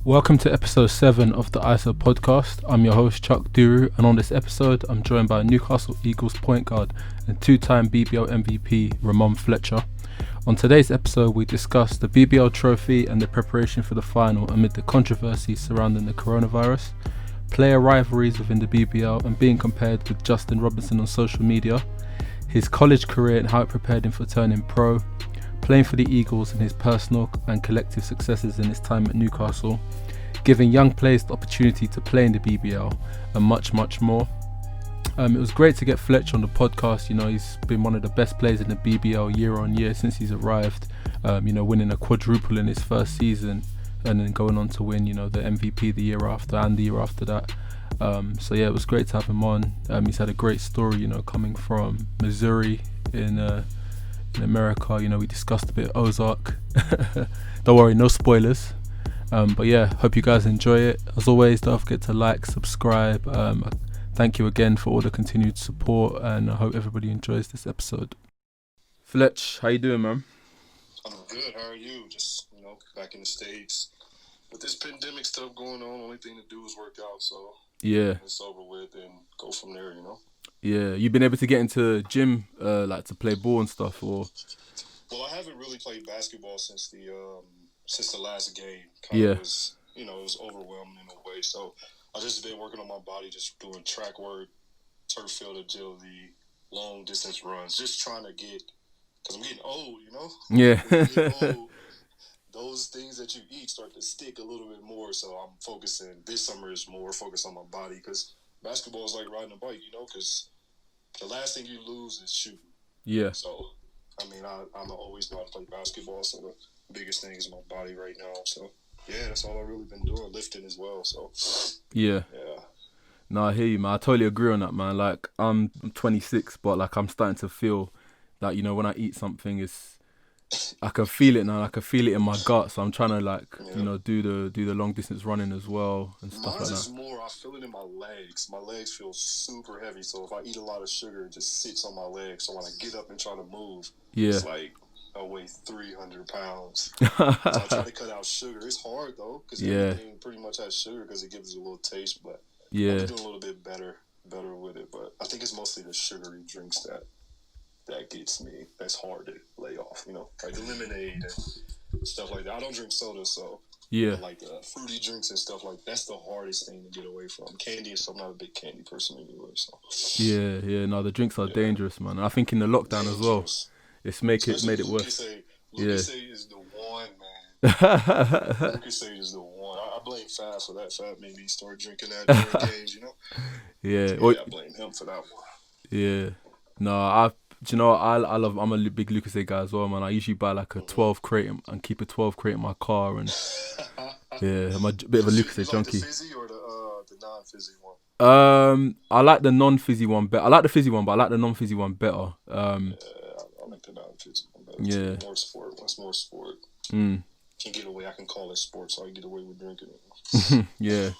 Welcome to episode 7 of the ISO podcast. I'm your host Chuck Duru, and on this episode I'm joined by Newcastle Eagles point guard and two-time BBL MVP Rahmon Fletcher. On today's episode we discuss the BBL trophy and the preparation for the final amid the controversy surrounding the coronavirus, player rivalries within the BBL and being compared with Justin Robinson on social media, his college career and how it prepared him for turning pro, playing for the Eagles and his personal and collective successes in his time at Newcastle, giving young players the opportunity to play in the BBL, and much, much more. It was great to get Fletcher on the podcast. He's been one of the best players in the BBL year on year since he's arrived, winning a quadruple in his first season and then going on to win, the MVP the year after and the year after that. It was great to have him on. He's had a great story, coming from Missouri in America. We discussed a bit of Ozark. Don't worry, no spoilers. Hope you guys enjoy it. As always, don't forget to like, subscribe. Thank you again for all the continued support, and I hope everybody enjoys this episode. Fletch, how you doing, man? I'm good. How are you? Just, back in the States. With this pandemic stuff going on, only thing to do is work out. So yeah, it's over with and go from there, Yeah, you've been able to get into gym, to play ball and stuff, or? Well, I haven't really played basketball since the last game. Yeah. It was overwhelming in a way. So I've just been working on my body, just doing track work, turf field agility, long distance runs, just trying to get, because I'm getting old, Yeah. When you get old, those things that you eat start to stick a little bit more. So I'm focusing, this summer is more focused on my body, because basketball is like riding a bike, because the last thing you lose is shooting. Yeah. So, I'm always know how to play basketball, so the biggest thing is my body right now. So, yeah, that's all I've really been doing, lifting as well. So, Yeah. No, I hear you, man. I totally agree on that, man. Like, I'm 26, but, I'm starting to feel that, when I eat something, I can feel it now. I can feel it in my gut. So I'm trying to, do the long distance running as well and stuff like that. Mine's more, I feel it in my legs. My legs feel super heavy. So if I eat a lot of sugar, it just sits on my legs. So when I get up and try to move, it's like I weigh 300 pounds. So I try to cut out sugar. It's hard though, because everything pretty much has sugar because it gives it a little taste. But I'm doing a little bit better with it. But I think it's mostly the sugary drinks that gets me. That's hard to lay off, like the lemonade and stuff like that. I don't drink soda, so like the fruity drinks and stuff like that's the hardest thing to get away from. Candy, so I'm not a big candy person anyway. So no, the drinks are dangerous, man. I think in the lockdown as well, it's made it worse. Lucasade is the one, man. Lucasade is the one. I blame Fab for that. Fab made me start drinking that during games, I blame him for that one. Yeah, no, I'm a big Lucasade guy as well, man. I usually buy a 12 crate and keep a 12 crate in my car, and I'm a bit of a Lucasade junkie. The fizzy or the non-fizzy one? I like the non-fizzy one better. I like the fizzy one, but I like the non-fizzy one better. I like the non-fizzy one better. Yeah. More sport. What's more sport? Can't get away. I can call it sport, so I can get away with drinking it. Yeah.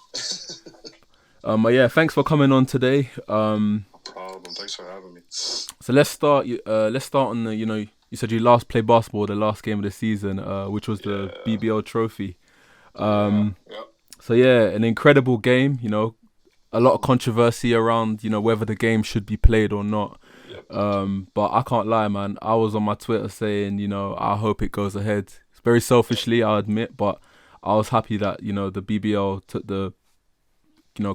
Thanks for coming on today. No problem. Thanks for having me. So let's start on the, you said you last played basketball the last game of the season, which was the BBL trophy. So an incredible game, a lot of controversy around, whether the game should be played or not. But I can't lie, man. I was on my Twitter saying, I hope it goes ahead. Very selfishly, I admit, but I was happy that, the BBL took the,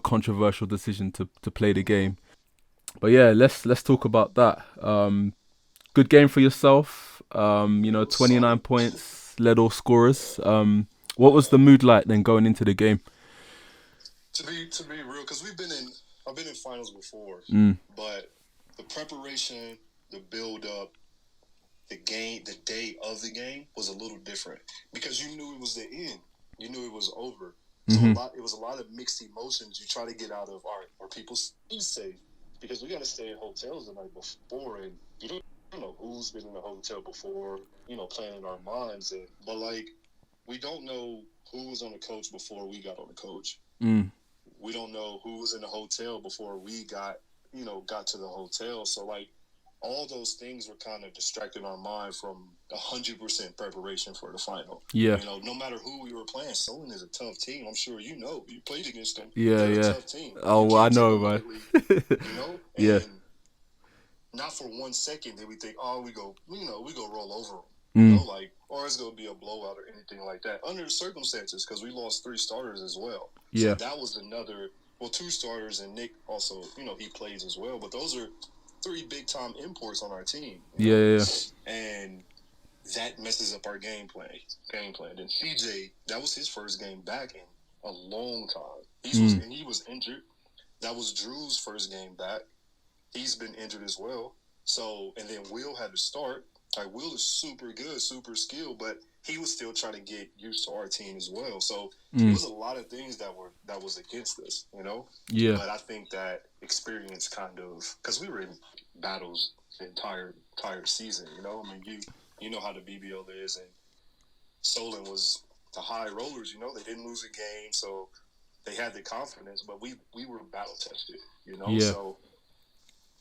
controversial decision to play the game. But let's talk about that. Good game for yourself. 29 points, led all scorers. What was the mood like then going into the game? To be real, because I've been in finals before, but the preparation, the build up, the game, the day of the game was a little different because you knew it was the end. You knew it was over. So it was a lot of mixed emotions you try to get out of are people safe? Because we got to stay in hotels the night before, and you don't know who's been in a hotel before, playing in our minds. But we don't know who was on the coach before we got on the coach. We don't know who was in the hotel before we got to the hotel. So all those things were kind of distracting our mind from 100% preparation for the final. Yeah. You know, no matter who we were playing, Solent is a tough team. I'm sure you know. You played against them. Yeah, They're yeah. a tough team. Oh, I know, man. You know? Yeah. And not for 1 second did we think, oh, we go roll over them. You know, like, or it's going to be a blowout or anything like that. Under the circumstances, because we lost 3 starters as well. Yeah. So that was another, 2 starters, and Nick also, he plays as well. But those are 3 big-time imports on our team. Yeah. And that messes up our game plan. And CJ, that was his first game back in a long time. He was injured. That was Drew's first game back. He's been injured as well. So, and then Will had to start. Like, Will is super good, super skilled, but he was still trying to get used to our team as well. So it was a lot of things that was against us, you know? Yeah. But I think that experience kind of, because we were in battles the entire season, you know? I mean, you know how the BBL is, and Solent was the high rollers, you know? They didn't lose a game, so they had the confidence, but we were battle tested, you know? Yeah. So,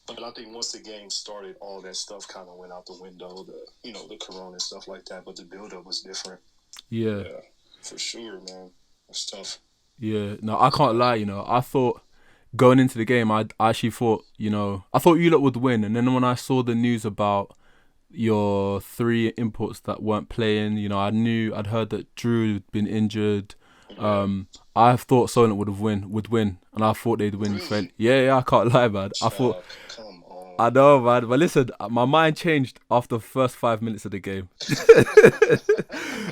but I think once the game started, all that stuff kind of went out the window, the corona and stuff like that, but the build-up was different. Yeah, for sure, man. It's tough. Yeah, no, I can't lie, you know. I thought going into the game, I actually thought, I thought you lot would win. And then when I saw the news about your 3 imports that weren't playing, I'd heard that Drew had been injured. I thought Solent would win, and I thought they'd win. Really? Yeah, I can't lie, man. I thought, come on. I know, man. But listen, my mind changed after the first 5 minutes of the game.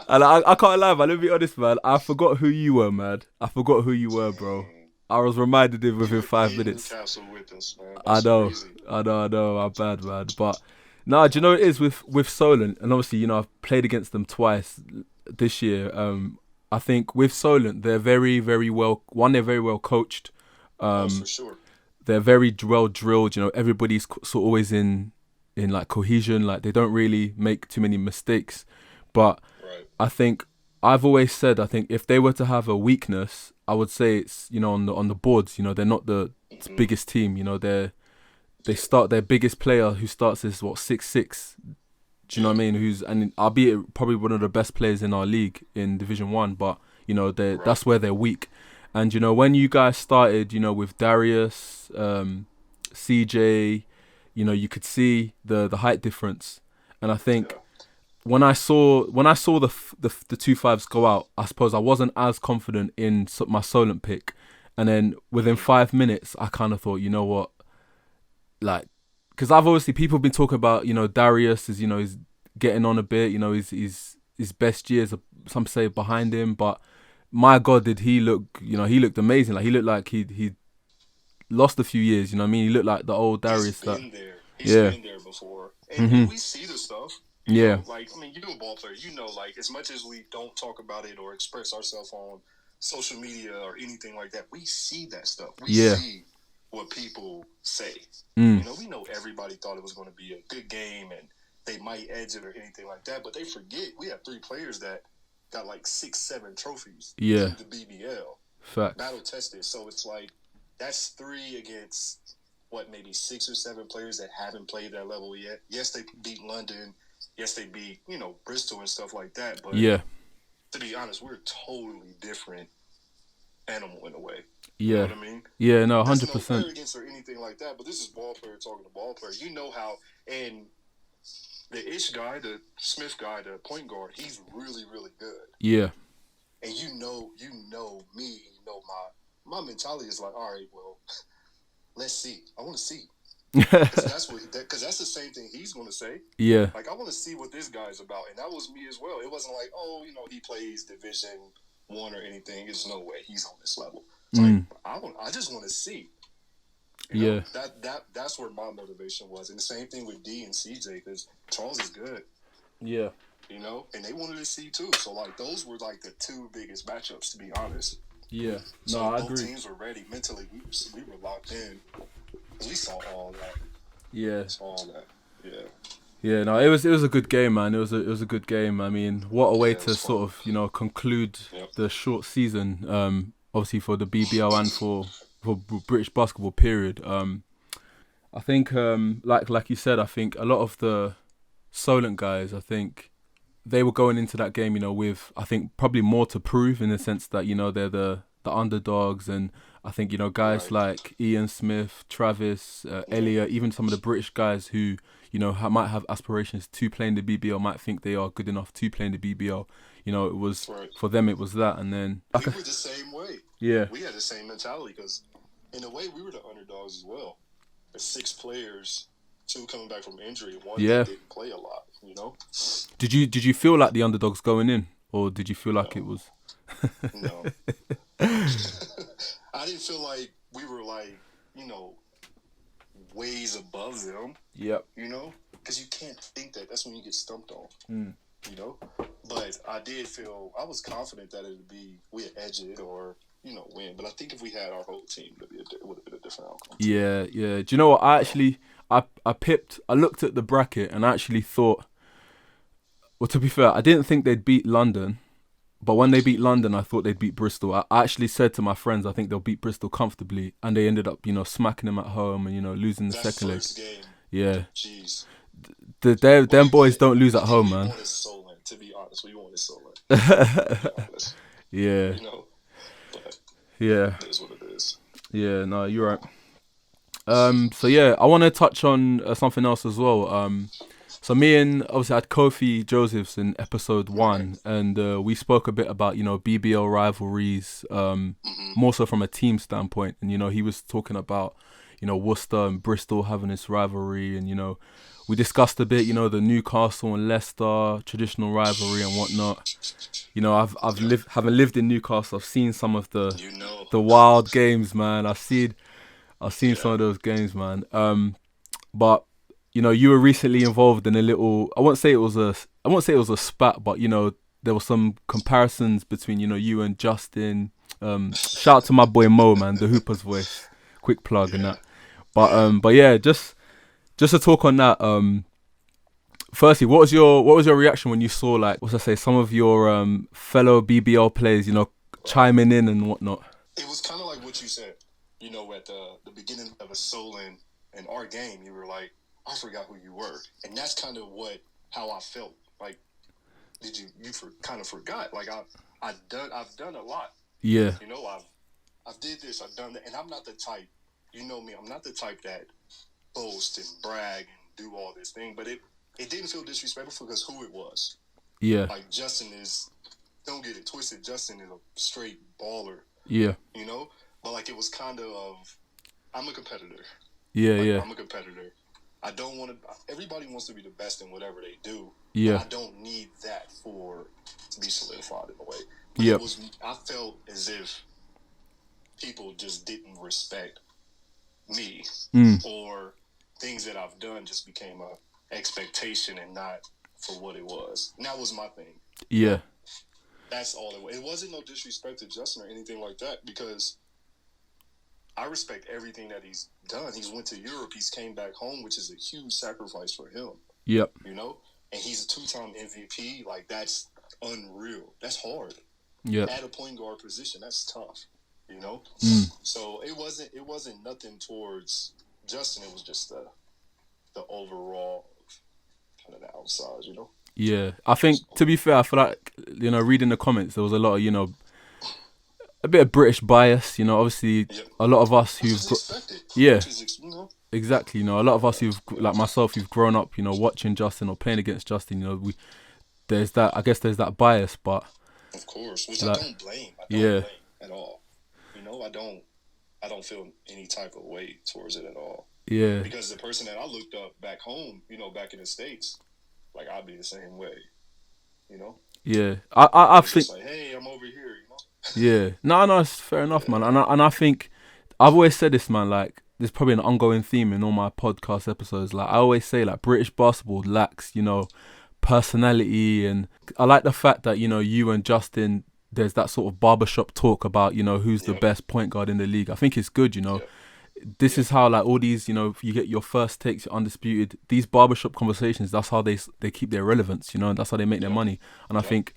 And I can't lie, man. Let me be honest, man. I forgot who you were, man. I forgot who you were, bro. I was reminded of within 5 minutes. Newcastle with us, man. I know. Crazy. I'm bad, man. But no, do you know what it is with Solent? And obviously, I've played against them twice this year. I think with Solent, they're very, very well. One, they're very well coached. For sure. They're very well drilled. Everybody's sort of always in like cohesion. Like they don't really make too many mistakes. But right. I think I've always said, I think if they were to have a weakness, I would say it's on the boards. They're not the biggest team. They start their biggest player who starts is 6'6". Do you know what I mean? And albeit probably one of the best players in our league in Division 1, but that's where they're weak. And when you guys started, with Darius, CJ, you could see the height difference. And I think when I saw the 2 5s go out, I suppose I wasn't as confident in my Solent pick. And then within 5 minutes, I kind of thought, you know what, like. Because I've obviously people have been talking about Darius is he's getting on a bit, his best years some say behind him, but my God, did he look he looked amazing. Like he looked like he lost a few years, you know what I mean? He looked like the old Darius. He's been there before, and we see the stuff. You know, like you're a ball player, like as much as we don't talk about it or express ourselves on social media or anything like that, we see that stuff. We see what people say. We know everybody thought it was going to be a good game and they might edge it or anything like that, but they forget we have 3 players that got like 6-7 trophies in the BBL. Facts. Battle tested. So it's like that's 3 against maybe 6 or 7 players that haven't played that level yet. Yes, they beat London. Yes, they beat Bristol and stuff like that. But to be honest, we're a totally different animal in a way. You know what I mean? Yeah, no, 100%. There's no arrogance or anything like that, but this is ball player talking to ball player. You know how, and the Ish guy, the Smith guy, the point guard, he's really, really good. Yeah. And you know me, my mentality is like, all right, well, let's see. I want to see. Because that's the same thing he's going to say. Yeah. Like, I want to see what this guy's about. And that was me as well. It wasn't like, he plays Division 1 or anything. There's no way he's on this level. Like, I just want to see. That's where my motivation was. And the same thing with D and CJ, because Charles is good. Yeah. And they wanted to see too. So like those were like the 2 biggest matchups, to be honest. Yeah. So I both agree. teams were ready mentally. We were locked in. We saw all that. Yeah. All that. Yeah. Yeah, no, it was a good game, man. It was a good game. I mean, what a way to sort of conclude the short season. Obviously for the BBL and for British basketball period. I think, like you said, I think a lot of the Solent guys, I think they were going into that game, with, I think, probably more to prove in the sense that, they're the underdogs. And I think, guys like Ian Smith, Travis, Elliot, even some of the British guys who, might have aspirations to play in the BBL, might think they are good enough to play in the BBL. It was, for them, it was that. And then... We were the same way. Yeah. We had the same mentality because, in a way, we were the underdogs as well. The 6 players, 2 coming back from injury, 1 that didn't play a lot, Did you feel like the underdogs going in? Or did you feel like it was... No. I didn't feel like we were ways above them. Yep. Because you can't think that. That's when you get stumped on. But I did feel, I was confident that we'd edge it or, win. But I think if we had our whole team, it would have been a different outcome. Yeah. Do you know what? I looked at the bracket and I actually thought, well, to be fair, I didn't think they'd beat London. But when they beat London, I thought they'd beat Bristol. I actually said to my friends, I think they'll beat Bristol comfortably. And they ended up, smacking them at home and, losing the second leg. Game. Yeah. Jeez. Them boys don't lose at home, man. To be honest, we wanted Solent. Yeah. But yeah. It is what it is. Yeah, no, you're right. So yeah, I want to touch on something else as well. So me and obviously I had Kofi Josephs in episode 1, and we spoke a bit about BBL rivalries, more so from a team standpoint. And he was talking about Worcester and Bristol having this rivalry, and we discussed a bit the Newcastle and Leicester traditional rivalry and whatnot. Having lived in Newcastle, I've seen some of the wild games, man. I've seen some of those games, man. But you were recently involved in a little. I won't say it was a spat, but there were some comparisons between you and Justin. Shout out to my boy Mo, man, the Hooper's voice. Quick plug and that. But yeah, just to talk on that. Firstly, what was your reaction when you saw some of your fellow BBL players, chiming in and whatnot? It was kind of like what you said. At the beginning of a Solent in our game, you were like, I forgot who you were, and that's kind of how I felt. Like, kind of forgot? Like I've done a lot. Yeah. I've did this, I've done that, and I'm not the type. You know me, I'm not the type that boast and brag and do all this thing. But it didn't feel disrespectful because who it was. Yeah. Like Justin is, don't get it twisted. Justin is a straight baller. Yeah. But it was kind of, I'm a competitor. Yeah. I'm a competitor. I don't want to. Everybody wants to be the best in whatever they do. Yeah. I don't need that to be solidified in a way. Yeah. I felt as if people just didn't respect me, or things that I've done just became a expectation and not for what it was. And that was my thing. Yeah. That's all it was. It wasn't no disrespect to Justin or anything like that, because I respect everything that he's done. He's went to Europe. He's came back home, which is a huge sacrifice for him. Yep. And he's a 2-time MVP. That's unreal. That's hard. Yeah. At a point guard position, that's tough. So it wasn't nothing towards Justin. It was just the overall kind of the outside. Yeah. I think, to be fair, I feel like reading the comments, there was a lot of a bit of British bias, obviously a lot of us who've exactly, a lot of us who've, like myself, who've grown up, watching Justin or playing against Justin, there's that bias, but of course, which I don't blame. I don't blame at all. I don't feel any type of way towards it at all. Yeah. Because the person that I looked up back home, back in the States, I'd be the same way, Yeah. I think, hey, I'm over here, Yeah. No, it's fair enough, man. And I think I've always said this, man, there's probably an ongoing theme in all my podcast episodes. I always say, British basketball lacks, personality, and I like the fact that, you and Justin, there's that sort of barbershop talk about, who's the best point guard in the league. I think it's good, This is how, all these, you get your first takes, you're undisputed. These barbershop conversations, that's how they keep their relevance, and that's how they make their money. And I think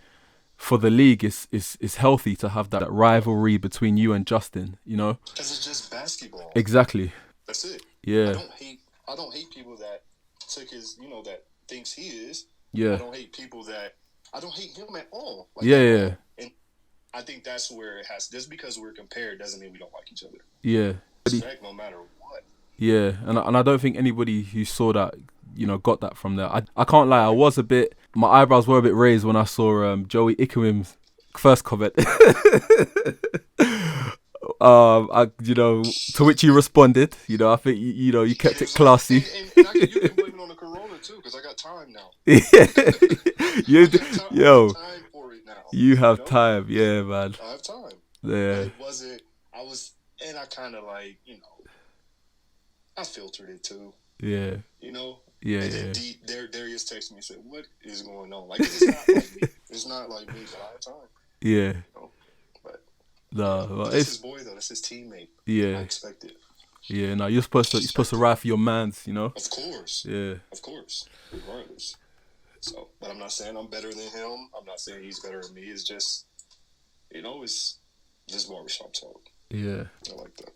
for the league, it's healthy to have that rivalry between you and Justin, Because it's just basketball. Exactly. That's it. Yeah. I don't hate I don't hate people that took his, that thinks he is. Yeah. I don't hate people that, I don't hate him at all. Like, Yeah. And I think that's where it has, just because we're compared doesn't mean we don't like each other. Yeah. Respect no matter what. Yeah, and I don't think anybody who saw that, got that from there. I can't lie, I was a bit, my eyebrows were a bit raised when I saw Joey Ikuim's first comment. To which you responded. I think you kept it classy. And you can blame it on the corona too, because I got time now. Time for it now. You have time, yeah, man. I have time. Yeah. But it wasn't. And I kind of like, I filtered it too. Yeah. Yeah. And then Darius texted me and said, "What is going on? Like, it's not like me. It's not like me, but I have time." Yeah. But no, that's his boy though. That's his teammate. Yeah. I expect it. Yeah. No, you're supposed to ride for your mans, Of course. Yeah. Of course. Regardless. So, but I'm not saying I'm better than him. I'm not saying he's better than me. It's just, it's just barbershop talk. Yeah. I like that.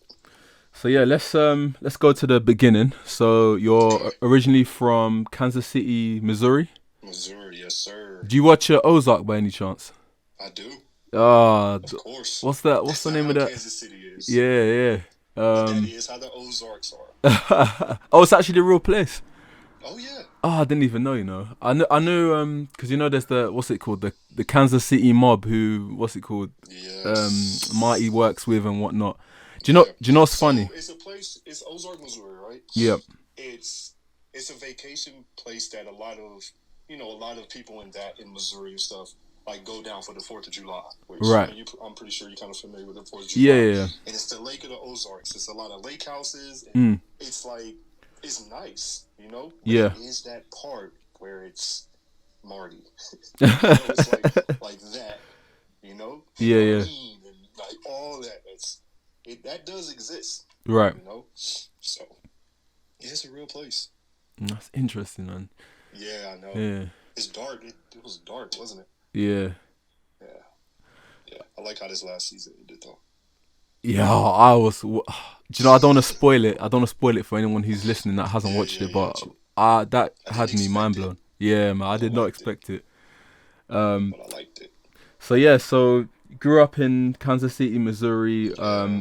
So yeah, let's go to the beginning. So you're originally from Kansas City, Missouri. Missouri, yes sir. Do you watch Ozark by any chance? I do. Of course. What's the name of that? Kansas City is. Yeah. That is how the Ozarks are. Oh, it's actually the real place. Oh yeah. Oh, I didn't even know. I knew because there's the what's it called, the Kansas City mob who Yes. Marty works with and whatnot. Do you know what's funny? It's a place. It's Ozark, Missouri, right? Yep. It's a vacation place that a lot of people in Missouri and stuff like go down for the 4th of July. Which, right. I'm pretty sure you're kind of familiar with the 4th of July. Yeah. And it's the Lake of the Ozarks. It's a lot of lake houses. And It's like, it's nice, But yeah. it is that part where it's Marty. It's like that, Yeah. And like all that. That does exist. Right. So it's a real place. That's interesting, man. Yeah, I know. Yeah. It's dark. It was dark, wasn't it? Yeah. I like how this last season ended, though. Yeah, I was. Do you know? I don't want to spoil it. I don't want to spoil it for anyone who's listening that hasn't watched it. But that had me mind blown. Yeah, man, I did not expect it. But I liked it. So yeah, you grew up in Kansas City, Missouri.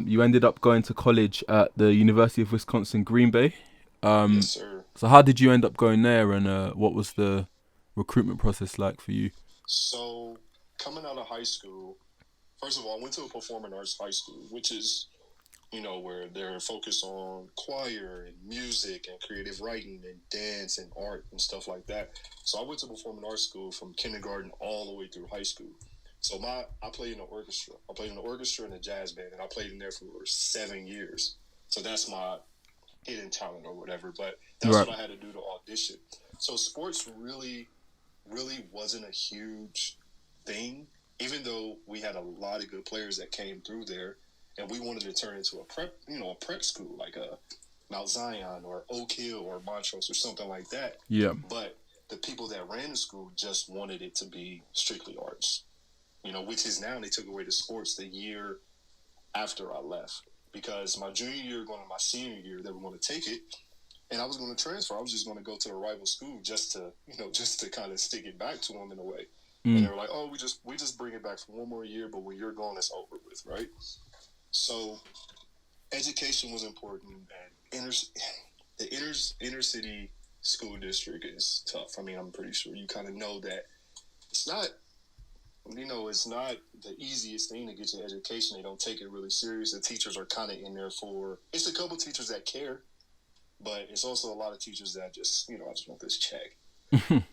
You ended up going to college at the University of Wisconsin, Green Bay. Yes, sir. So how did you end up going there, and what was the recruitment process like for you? So coming out of high school, first of all, I went to a performing arts high school, which is, where they're focused on choir and music and creative writing and dance and art and stuff like that. So I went to performing arts school from kindergarten all the way through high school. So I played in the orchestra. I played in the orchestra and the jazz band, and I played in there for 7 years. So that's my hidden talent or whatever. But that's what I had to do to audition. So sports really, really wasn't a huge thing, even though we had a lot of good players that came through there, and we wanted to turn into a prep school like a Mount Zion or Oak Hill or Montrose or something like that. Yeah. But the people that ran the school just wanted it to be strictly arts, which is now they took away the sports the year after I left, because my junior year going to my senior year, they were going to take it, and I was going to transfer. I was just going to go to a rival school just to kind of stick it back to them in a way. And they were like, "Oh, we just bring it back for one more year, but when you're gone, it's over with, right?" So education was important, and the inner city school district is tough. I mean, I'm pretty sure you kind of know that it's not the easiest thing to get your education. They don't take it really serious. The teachers are kind of in there it's a couple teachers that care, but it's also a lot of teachers that just, I just want this check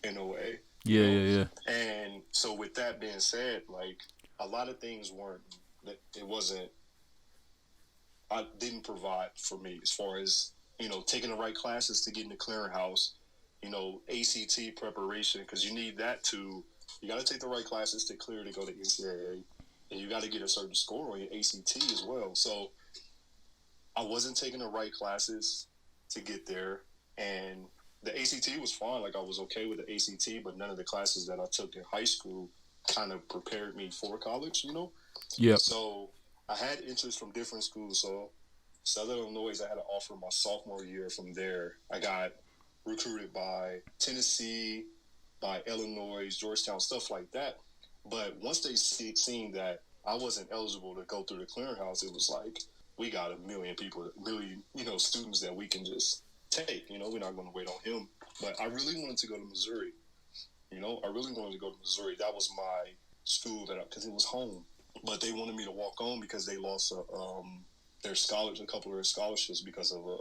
in a way. Yeah. And so with that being said, like, a lot of things I didn't provide for me as far as, taking the right classes to get in the clearinghouse, ACT preparation, because you need that you got to take the right classes to clear to go to NCAA, and you got to get a certain score on your ACT as well. So I wasn't taking the right classes to get there, and the ACT was fine. Like, I was okay with the ACT, but none of the classes that I took in high school kind of prepared me for college, Yeah. So I had interest from different schools. So Southern Illinois, I had an offer my sophomore year. From there, I got recruited by Tennessee, by Illinois, Georgetown, stuff like that. But once they seen that I wasn't eligible to go through the clearinghouse, it was like, we got a million people, students that we can just take. We're not going to wait on him. But I really wanted to go to Missouri. I really wanted to go to Missouri. That was my school because it was home. But they wanted me to walk on because they lost a couple of their scholarships because of a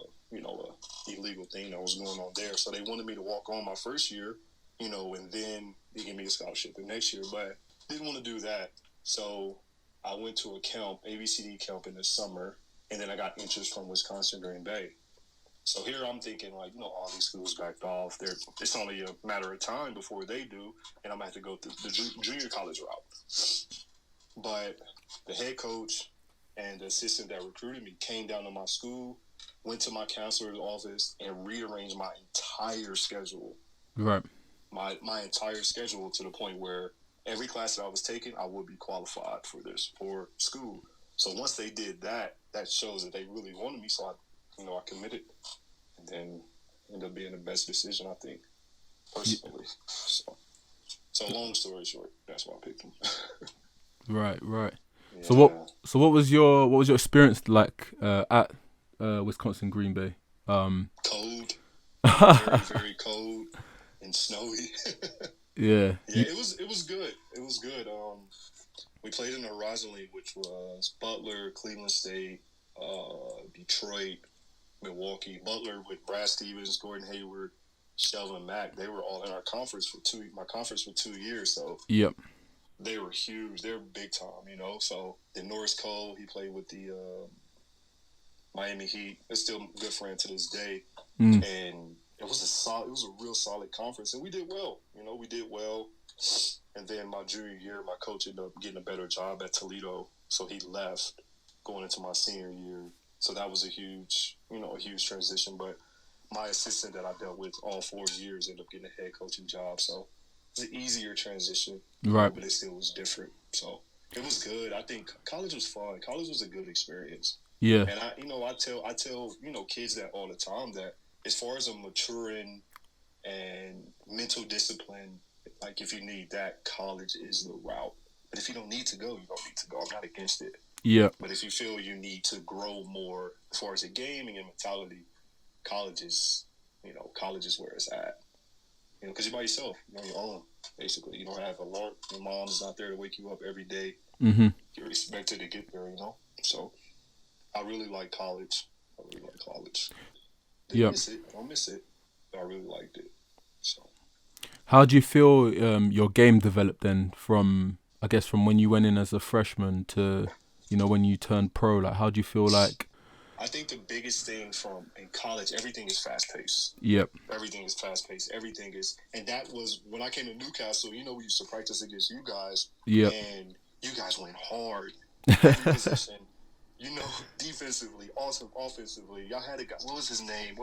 illegal thing that was going on there. So they wanted me to walk on my first year, and then they gave me a scholarship the next year. But didn't want to do that. So I went to a camp, ABCD camp in the summer, and then I got interest from Wisconsin Green Bay. So here I'm thinking, all these schools backed off. It's only a matter of time before they do, and I'm going to have to go through the junior college route. But the head coach and the assistant that recruited me came down to my school, went to my counselor's office, and rearranged my entire schedule. Right. My entire schedule to the point where every class that I was taking, I would be qualified for school. So once they did that, that shows that they really wanted me. So I committed, and then ended up being the best decision, I think, personally. So long story short, that's why I picked them. Right. Yeah. So what was your experience like at Wisconsin Green Bay? Cold, very very cold and snowy. Yeah. It was good. It was good. We played in the Horizon League, which was Butler, Cleveland State, Detroit, Milwaukee. Butler with Brad Stevens, Gordon Hayward, Shelvin Mack. They were all in our conference for 2 years. So yep. They were huge. They were big time, So then Norris Cole, he played with the Miami Heat. They're still a good friend to this day. And it was a real solid conference, and we did well. We did well. And then my junior year, my coach ended up getting a better job at Toledo, so he left going into my senior year. So that was a huge transition. But my assistant that I dealt with all 4 years ended up getting a head coaching job. So it's an easier transition, right? But it still was different. So it was good. I think college was fun. College was a good experience. Yeah. And I tell kids that all the time, that as far as a maturing and mental discipline, like if you need that, college is the route. But if you don't need to go, you don't need to go. I'm not against it. Yeah. But if you feel you need to grow more as far as a gaming and mentality, college is where it's at. Because you're by yourself. You're on your own, basically. You don't have alarm. Your mom's not there to wake you up every day. Mm-hmm. You're expected to get there, So I really like college. Didn't miss it. Don't miss it. But I really liked it. So. How do you feel your game developed then from when you went in as a freshman to, when you turned pro? Like, how do you feel like? I think the biggest thing in college, everything is fast-paced. Yep. Everything is fast-paced. Everything is, and that was when I came to Newcastle. We used to practice against you guys. Yep. And you guys went hard. Every position, defensively, awesome, offensively. Y'all had a guy. What was his name?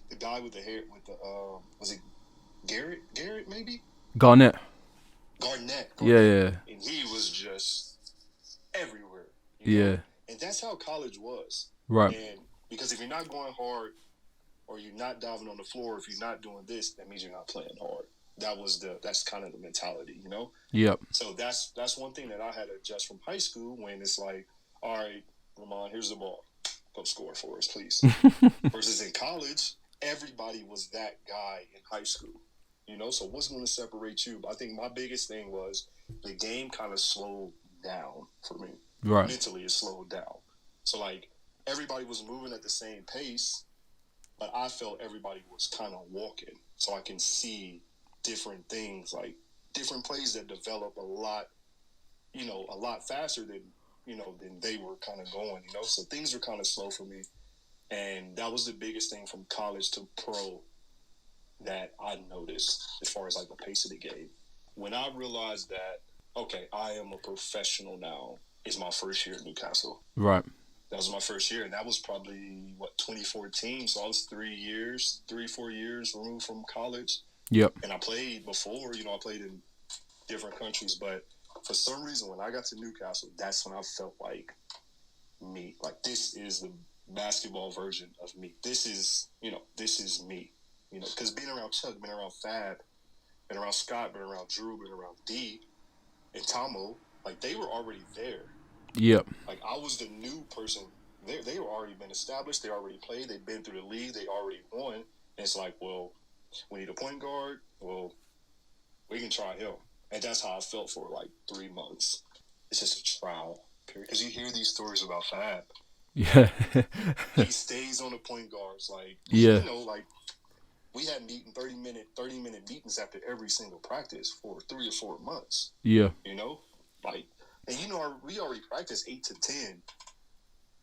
The guy with the hair with the was it Garrett? Garrett maybe? Garnett. Yeah. And he was just everywhere. Yeah. And that's how college was. Right. And because if you're not going hard, or you're not diving on the floor, if you're not doing this, that means you're not playing hard. That's kind of the mentality, Yep. So that's one thing that I had to adjust from high school, when it's like, all right, Rahmon, here's the ball. Go score for us, please. Versus in college, everybody was that guy in high school. So what's going to separate you? But I think my biggest thing was the game kind of slowed down for me. Right. Mentally, it slowed down. So, everybody was moving at the same pace, but I felt everybody was kind of walking. So I can see different things, like different plays that develop a lot faster than they were kind of going, So things were kind of slow for me. And that was the biggest thing from college to pro that I noticed as far as, the pace of the game. When I realized that, okay, I am a professional now, is my first year at Newcastle. Right. That was my first year, and that was probably 2014. So I was 4 years removed from college. Yep. And I played before, I played in different countries, but for some reason, when I got to Newcastle, that's when I felt like me. Like, this is basketball version of me. This is me. Because being around Chuck, being around Fab, been around Scott, been around Drew, been around D, and Tomo, like, they were already there. Yep. Like, I was the new person. They were already been established. They already played. They've been through the league. They already won. And it's like, well, we need a point guard. Well, we can try him. And that's how I felt for, like, 3 months. It's just a trial, period. Because you hear these stories about Fab. Yeah. He stays on the point guards. Like, yeah. Like, we had 30-minute meetings after every single practice for 3 or 4 months. Yeah. Like, and we already practiced 8 to 10.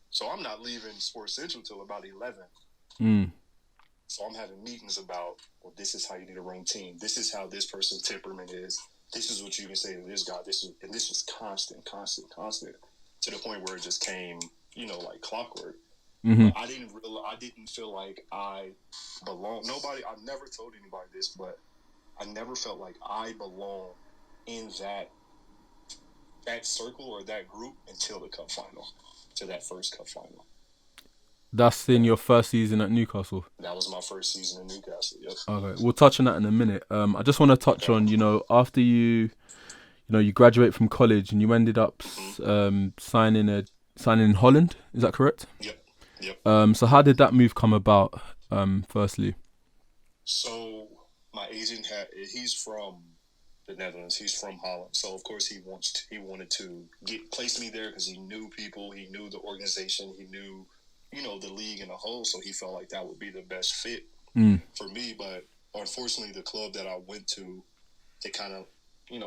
So I'm not leaving Sports Central till about 11. So I'm having meetings about, well, this is how you need to run team. This is how this person's temperament is. This is what you can say to this guy. This was constant, to the point where it just came, like clockwork. Mm-hmm. I didn't feel like I belonged. I never told anybody this, but I never felt like I belonged in that circle or that group until the cup final, to that first cup final. That's in your first season at Newcastle? That was my first season in Newcastle, yep. Okay, we'll touch on that in a minute. I just want to touch on, after you graduate from college and you ended up signing in Holland, is that correct? Yep. So how did that move come about, firstly? So my agent he's from the Netherlands. He's from Holland. So of course he wanted to place me there because he knew people, he knew the organization, he knew, the league in a whole. So he felt like that would be the best fit for me. But unfortunately, the club that I went to, they kind of,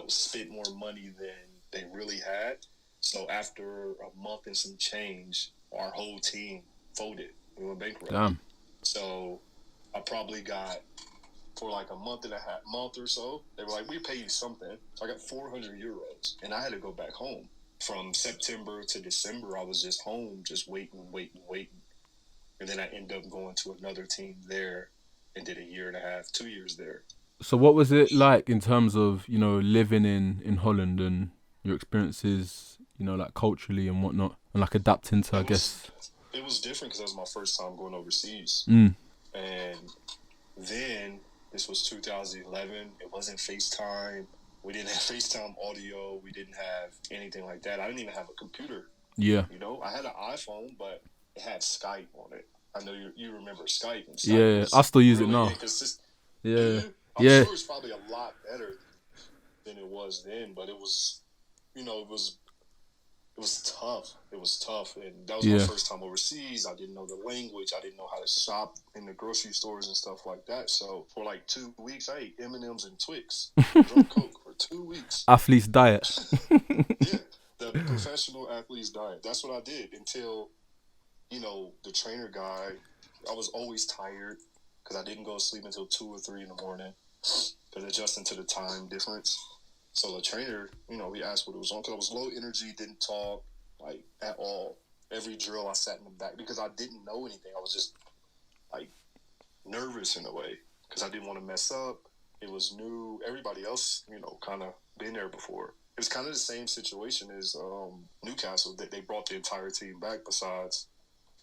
spent more money than they really had. So after a month and some change, our whole team folded. We went bankrupt. Damn. So I probably got, for like a month or so, they were like, we pay you something. So I got 400 euros, and I had to go back home. From September to December, I was just home, just waiting. And then I ended up going to another team there and did 2 years there. So what was it like in terms of, living in Holland and your experiences, like culturally and whatnot, and like adapting to, I guess? It was different because that was my first time going overseas. And then this was 2011. It wasn't FaceTime. We didn't have FaceTime audio. We didn't have anything like that. I didn't even have a computer. Yeah. I had an iPhone, but it had Skype on it. I know you remember Skype. And Skype I still use it now. Yeah. I'm sure it's probably a lot better than it was then, but it was, it was tough. It was tough, and that was my first time overseas. I didn't know the language. I didn't know how to shop in the grocery stores and stuff like that. So for like 2 weeks, I ate M&Ms and Twix, drunk Coke for 2 weeks. Athlete's diet. Yeah, the professional athlete's diet. That's what I did until, the trainer guy. I was always tired because I didn't go to sleep until 2 or 3 in the morning because adjusting to the time difference. So the trainer, he asked what it was on because I was low energy, didn't talk, like, at all. Every drill I sat in the back because I didn't know anything. I was just, like, nervous in a way because I didn't want to mess up. It was new. Everybody else, kind of been there before. It was kind of the same situation as Newcastle, that they brought the entire team back besides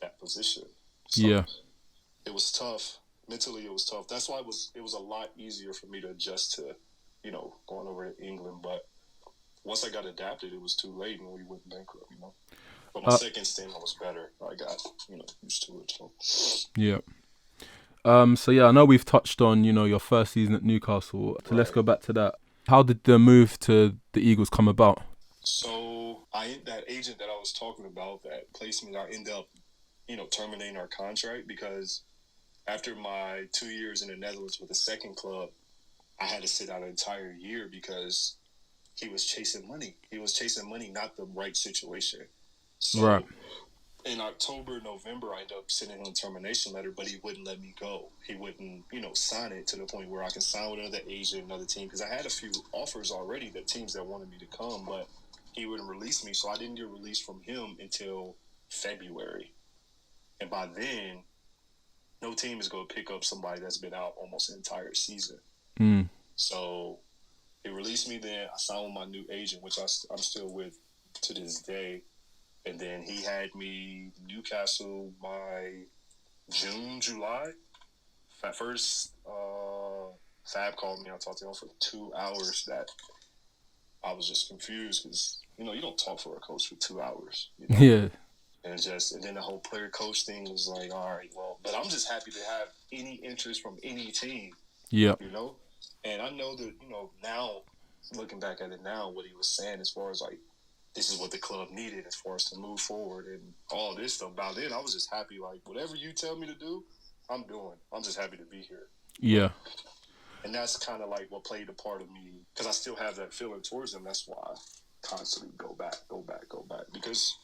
that position. So yeah. It was tough. Mentally, it was tough. That's why it was a lot easier for me to adjust to, going over to England. But once I got adapted, it was too late and we went bankrupt, But my second stint, I was better. I got, used to it. So. Yeah. So yeah, I know we've touched on, your first season at Newcastle. So let's go back to that. How did the move to the Eagles come about? So that agent that I was talking about that placed me, I ended up, terminating our contract because after my 2 years in the Netherlands with the second club, I had to sit out an entire year because he was chasing money. He was chasing money, not the right situation. So right. In October, November, I ended up sending him a termination letter, but he wouldn't let me go. He wouldn't, sign it to the point where I can sign with another agent, another team, because I had a few offers already, that teams that wanted me to come, but he wouldn't release me. So I didn't get released from him until February. And by then, no team is going to pick up somebody that's been out almost an entire season. So he released me then. I signed with my new agent, which I'm still with to this day. And then he had me Newcastle by June, July. First, Fab called me. I talked to him for 2 hours. That I was just confused because, you know, you don't talk for a coach for 2 hours. You know? Yeah. And then the whole player coach thing was like, all right, well, but I'm just happy to have any interest from any team. Yeah. You know? And I know that, you know, now, looking back at it now, what he was saying as far as like, this is what the club needed as far as to move forward and all this stuff. By then, I was just happy, like, whatever you tell me to do, I'm doing. I'm just happy to be here. Yeah. And that's kind of like what played a part of me, because I still have that feeling towards them. That's why I constantly go back. Because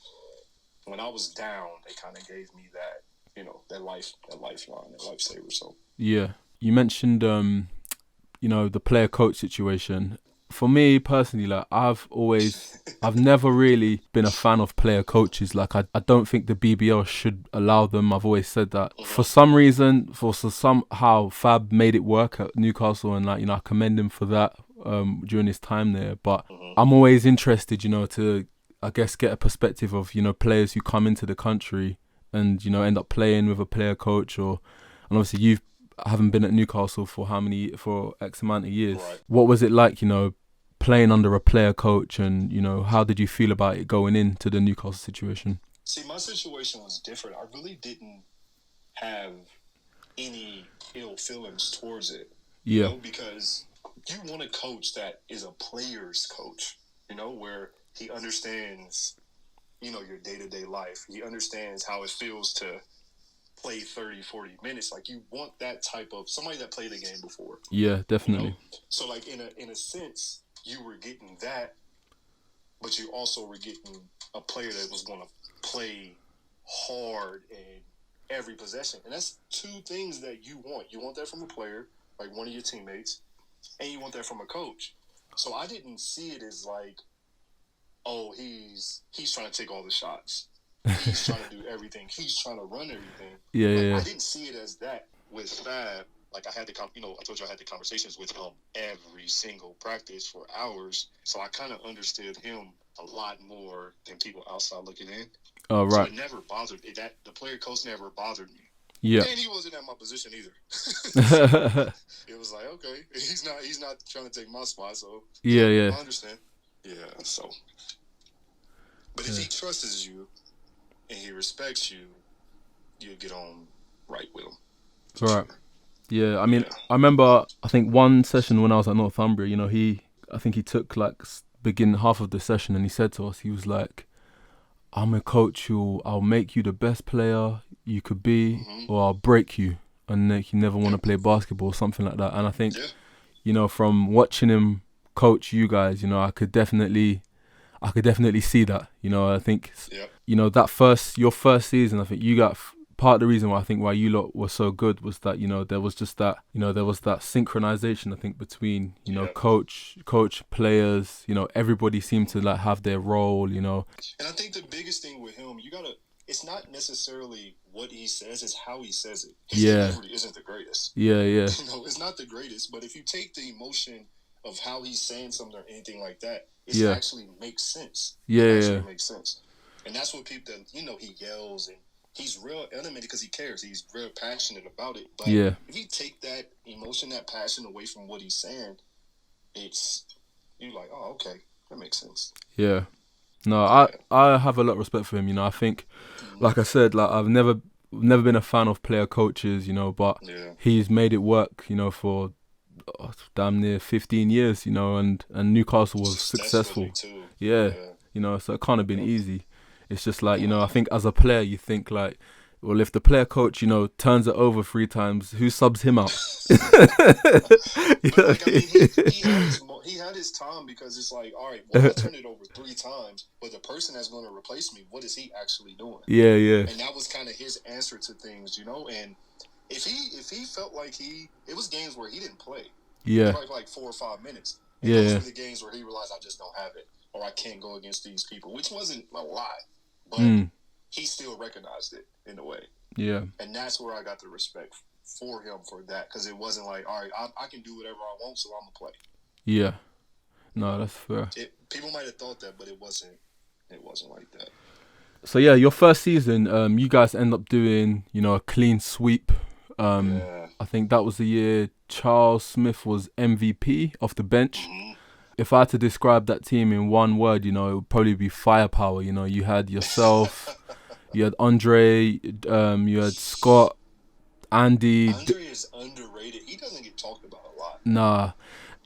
when I was down, they kind of gave me that, you know, that lifeline, that lifesaver. So yeah, you mentioned you know, the player coach situation. For me personally, like I've never really been a fan of player coaches. Like I don't think the BBL should allow them. I've always said that. For some reason, somehow Fab made it work at Newcastle, and like, you know, I commend him for that during his time there. But I'm always interested, you know, to, I guess, get a perspective of, you know, players who come into the country and, you know, end up playing with a player coach, and obviously I haven't been at Newcastle for X amount of years. Right. What was it like, you know, playing under a player coach, and, you know, how did you feel about it going into the Newcastle situation? See, my situation was different. I really didn't have any ill feelings towards it. Yeah. You know, because you want a coach that is a player's coach, you know, where he understands, you know, your day-to-day life. He understands how it feels to play 30, 40 minutes. Like, you want that type of somebody that played the game before. Yeah, definitely. You know? So, like, in a sense, you were getting that, but you also were getting a player that was going to play hard in every possession. And that's two things that you want. You want that from a player, like one of your teammates, and you want that from a coach. So I didn't see it as like, oh, he's trying to take all the shots. He's trying to do everything. He's trying to run everything. Yeah. I didn't see it as that with Fab. Like, I had I told you I had the conversations with him every single practice for hours. So I kind of understood him a lot more than people outside looking in. Oh, right. So it never bothered me. The player coach never bothered me. Yeah. And he wasn't at my position either. It was like, okay, he's not trying to take my spot. So yeah. I understand. Yeah. So, but if he trusts you and he respects you, you'll get on right with him. Right. Sure. Yeah, I mean, I remember, I think one session when I was at Northumbria, you know, I think he took like begin half of the session, and he said to us, he was like, I'm a coach I'll make you the best player you could be, or I'll break you and make you never want to play basketball, or something like that. And I think, you know, from watching him coach you guys, you know, I could definitely see that. You know, I think, you know, your first season, I think you got part of the reason why you lot were so good was that, you know, there was just that, you know, there was that synchronization, I think, between, you know, coach, players, you know, everybody seemed to like have their role, you know. And I think the biggest thing with him, it's not necessarily what he says, it's how he says it. His delivery isn't the greatest. Yeah. You know, it's not the greatest, but if you take the emotion of how he's saying something or anything like that, it actually makes sense. It makes sense. And that's what people, you know, he yells and he's real animated because he cares. He's real passionate about it. But if you take that emotion, that passion away from what he's saying, you're like, oh, okay, that makes sense. Yeah. No, I have a lot of respect for him. You know, I think, like I said, like I've never been a fan of player coaches, you know, but he's made it work, you know, for damn near 15 years, you know, and Newcastle was successful. Yeah, you know, so it can't have been easy. It's just like, you know, I think as a player, you think like, well, if the player coach, you know, turns it over 3 times, who subs him out? But, like, I mean, he had his time, because it's like, all right, well, I turned it over 3 times, but the person that's going to replace me, what is he actually doing? Yeah. And that was kind of his answer to things, you know. And if he felt like it was games where he didn't play. Yeah. Probably like 4 or 5 minutes. And those were the games where he realized, I just don't have it, or I can't go against these people, which wasn't a lot, but he still recognized it in a way. Yeah. And that's where I got the respect for him for that, because it wasn't like, all right, I can do whatever I want, so I'm going to play. Yeah. No, that's fair. People might have thought that, but it wasn't like that. So yeah, your first season, you guys end up doing, a clean sweep. I think that was the year Charles Smith was MVP off the bench. Mm-hmm. If I had to describe that team in one word, it would probably be firepower. You had yourself, you had Andre, you had Scott, Andy. Andre is underrated. He doesn't get talked about a lot. Nah,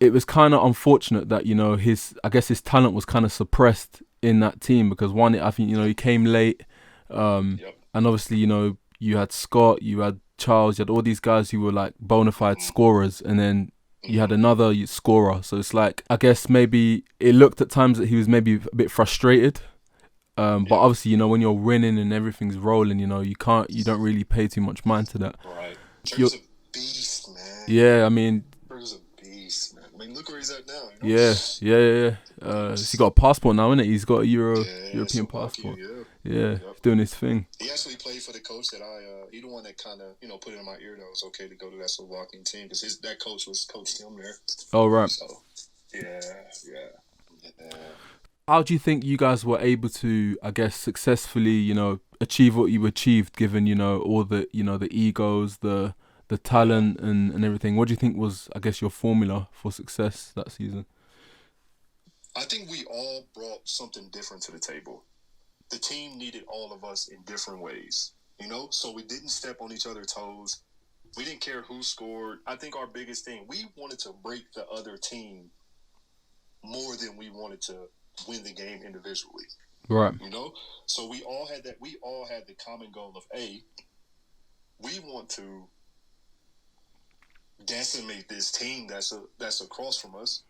it was kind of unfortunate that his talent was kind of suppressed in that team because one, I think he came late, and obviously you had Scott, you had Charles, you had all these guys who were like bona fide scorers, and then you had another scorer. So it's like, I guess maybe it looked at times that he was maybe a bit frustrated. But obviously, when you're winning and everything's rolling, you don't really pay too much mind to that. Right. Trey's a beast, man. Yeah, I mean. Trey's a beast, man. I mean, look where he's at now. Yeah. He's got a passport now, isn't it? He's got a European passport. Yeah, doing his thing. He actually played for the coach that he the one that kind of, put it in my ear that it was okay to go to that Slovakian team because that coach coached him there. Oh, right. So, yeah. How do you think you guys were able to, I guess, successfully, achieve what you achieved, given, all the, the egos, the talent and everything? What do you think was, I guess, your formula for success that season? I think we all brought something different to the table. The team needed all of us in different ways, so we didn't step on each other's toes. We didn't care who scored. I think our biggest thing, we wanted to break the other team more than we wanted to win the game individually. Right. So we all had that. We all had the common goal of we want to decimate this team that's across from us,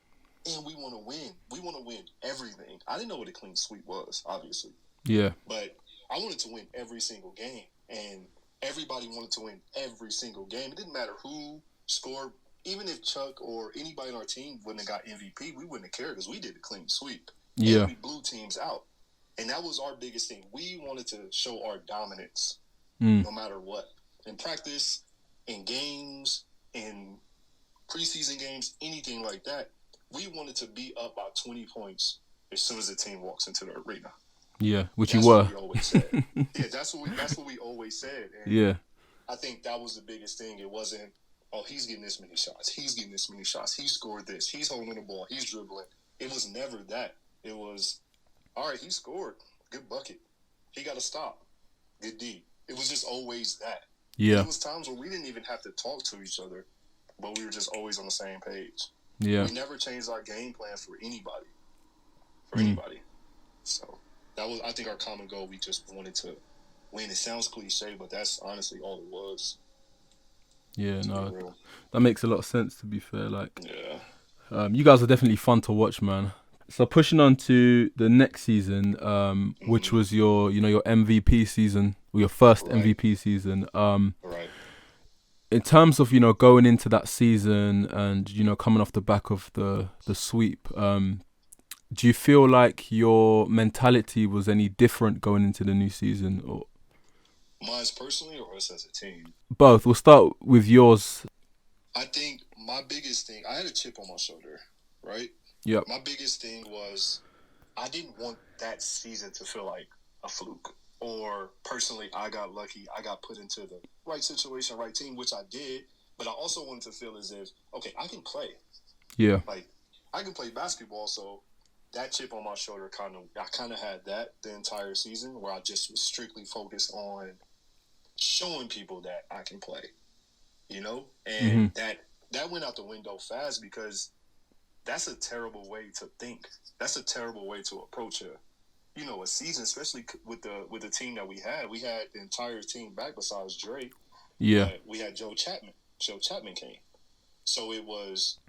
and we want to win. We want to win everything. I didn't know what a clean sweep was, obviously. Yeah. But I wanted to win every single game, and everybody wanted to win every single game. It didn't matter who scored. Even if Chuck or anybody on our team wouldn't have got MVP, we wouldn't have cared because we did a clean sweep. Yeah. And we blew teams out. And that was our biggest thing. We wanted to show our dominance no matter what. In practice, in games, in preseason games, anything like that. We wanted to be up by 20 points as soon as the team walks into the arena. Yeah, which that's you were. What we always said. Yeah, that's what we always said. And yeah. I think that was the biggest thing. It wasn't, he's getting this many shots. He's getting this many shots. He scored this. He's holding the ball. He's dribbling. It was never that. It was, all right, he scored. Good bucket. He got a stop. Good D. It was just always that. Yeah. There was times where we didn't even have to talk to each other, but we were just always on the same page. Yeah. We never changed our game plan for anybody. Anybody. So that was, I think, our common goal. We just wanted to win. It sounds cliche, but that's honestly all it was. Yeah, no, that makes a lot of sense, to be fair. You guys are definitely fun to watch, man. So pushing on to the next season, which was your MVP season, or your first MVP season. Right. In terms of, going into that season and, coming off the back of the sweep, do you feel like your mentality was any different going into the new season? Or mine personally, or us as a team? Both. We'll start with yours. I think my biggest thing, I had a chip on my shoulder, right? Yep. My biggest thing was I didn't want that season to feel like a fluke. Or personally, I got lucky. I got put into the right situation, right team, which I did. But I also wanted to feel as if, okay, I can play. Yeah. Like, I can play basketball, so that chip on my shoulder I kind of had that the entire season where I just was strictly focused on showing people that I can play, and that went out the window fast because that's a terrible way to think. That's a terrible way to approach a season, especially with the team that we had. We had the entire team back besides Dre. Yeah. We had Joe Chapman. Joe Chapman came. So it was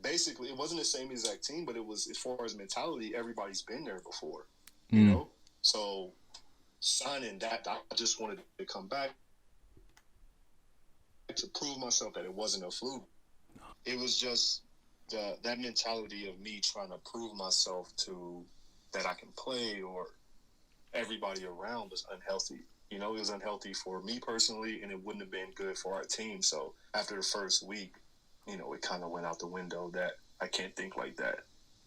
basically, it wasn't the same exact team, but it was, as far as mentality, everybody's been there before, you know? So signing that, I just wanted to come back to prove myself that it wasn't a fluke. It was just that mentality of me trying to prove myself that I can play, or everybody around was unhealthy. It was unhealthy for me personally, and it wouldn't have been good for our team. So after the first week, it kind of went out the window that I can't think like that.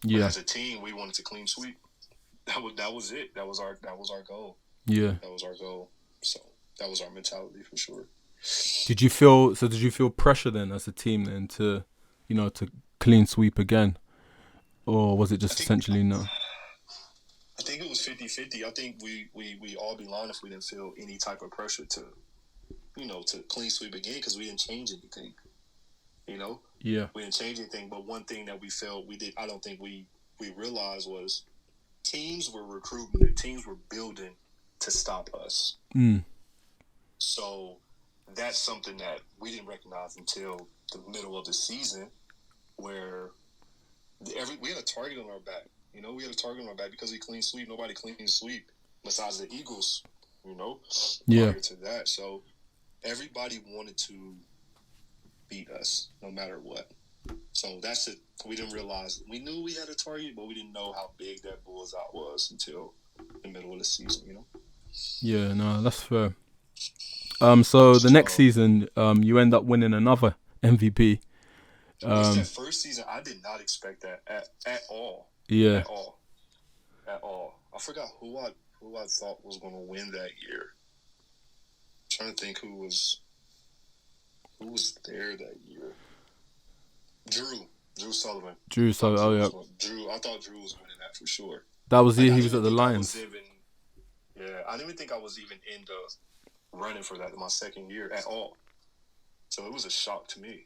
Yeah. But as a team, we wanted to clean sweep. that was it. That was our goal. Yeah. That was our goal. So that was our mentality for sure. Did you feel pressure then as a team then to clean sweep again? Or was it just essentially no? I think it was 50-50. I think we all be lying if we didn't feel any type of pressure to clean sweep again, because we didn't change anything. Yeah. We didn't change anything. But one thing that we felt we did, I don't think we realized, was teams were recruiting, teams were building to stop us. So that's something that we didn't recognize until the middle of the season, where we had a target on our back. We had a target on our back because we clean sweep. Nobody clean sweep besides the Eagles, prior to that. So everybody wanted to beat us no matter what. So that's it. We didn't realize. We knew we had a target, but we didn't know how big that bullseye was until the middle of the season, Yeah, no, that's fair. So the next season, you end up winning another MVP. That first season, I did not expect that at all. Yeah. At all. I forgot who I thought was going to win that year. I'm trying to think who was there that year. Drew Sullivan. Drew Sullivan. I thought Drew was winning that for sure. That was the year he was at the Lions. I didn't even think I was even in the running for that in my second year at all. So it was a shock to me.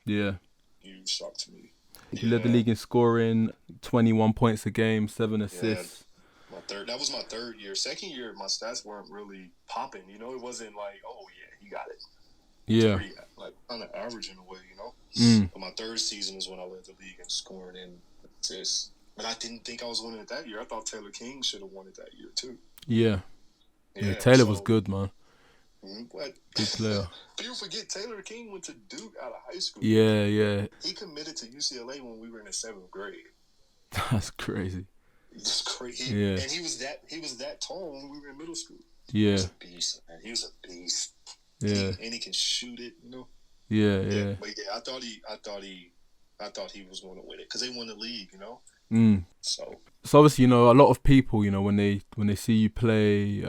Yeah. Huge shock to me. He led the league in scoring, 21 points a game, 7 assists. That was my third year. Second year, my stats weren't really popping. It wasn't like, oh yeah, he got it. Yeah. Pretty, kind of average in a way, But my third season is when I led the league in scoring and assists. But I didn't think I was winning it that year. I thought Taylor King should have won it that year too. Yeah, Taylor was good, man. But good player. People forget Taylor King went to Duke out of high school. Yeah. He committed to UCLA when we were in the 7th grade. That's crazy. It's crazy. Yeah. And he was that tall when we were in middle school. Yeah. He was a beast, man. He was a beast. Yeah. And he can shoot it, Yeah. But I thought he was going to win it because they won the league, So obviously, a lot of people, when they see you play,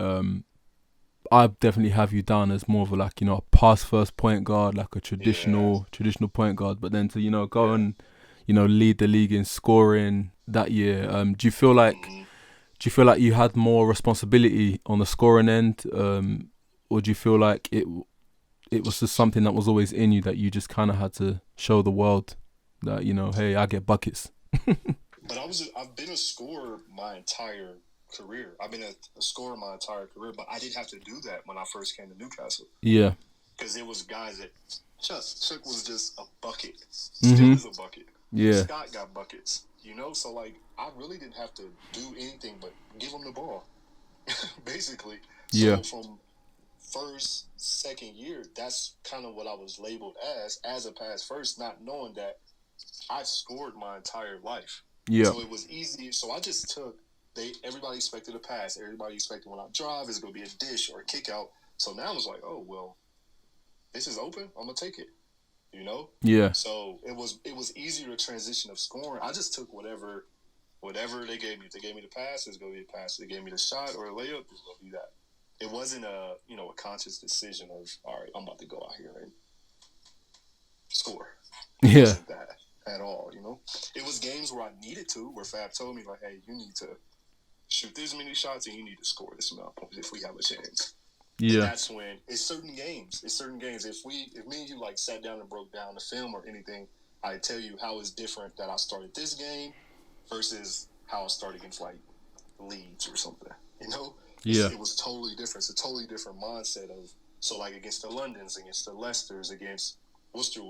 I definitely have you down as more of a pass first point guard, like a traditional point guard. But then to go and lead the league in scoring that year, do you feel like you had more responsibility on the scoring end, or do you feel like it was just something that was always in you that you just kind of had to show the world that hey, I get buckets? But I've been a scorer my entire career. I've been a scorer my entire career, but I didn't have to do that when I first came to Newcastle. Yeah. Because it was guys that Chuck was just a bucket. Mm-hmm. Still is a bucket. Yeah. Scott got buckets. So I really didn't have to do anything but give him the ball, basically. So from first, second year, that's kind of what I was labeled as a pass first, not knowing that I scored my entire life. Yeah. So it was easy. So I just took. Everybody expected a pass. Everybody expected when I drive, it's going to be a dish or a kick out. So now it's like, oh, well, this is open. I'm going to take it, Yeah. So it was easier to transition of scoring. I just took whatever they gave me. If they gave me the pass, it's going to be a pass. If they gave me the shot or a layup, it's going to be that. It wasn't a conscious decision of, all right, I'm about to go out here and score. It wasn't that at all, It was games where I needed to, where Fab told me, like, hey, you need to shoot this many shots and you need to score this amount of points if we have a chance. Yeah. And that's when it's certain games. If me and you sat down and broke down the film or anything, I tell you how it's different that I started this game versus how I started against Leeds or something. Yeah. It was totally different. It's a totally different mindset of against the Londons, against the Leicesters, against Worcester,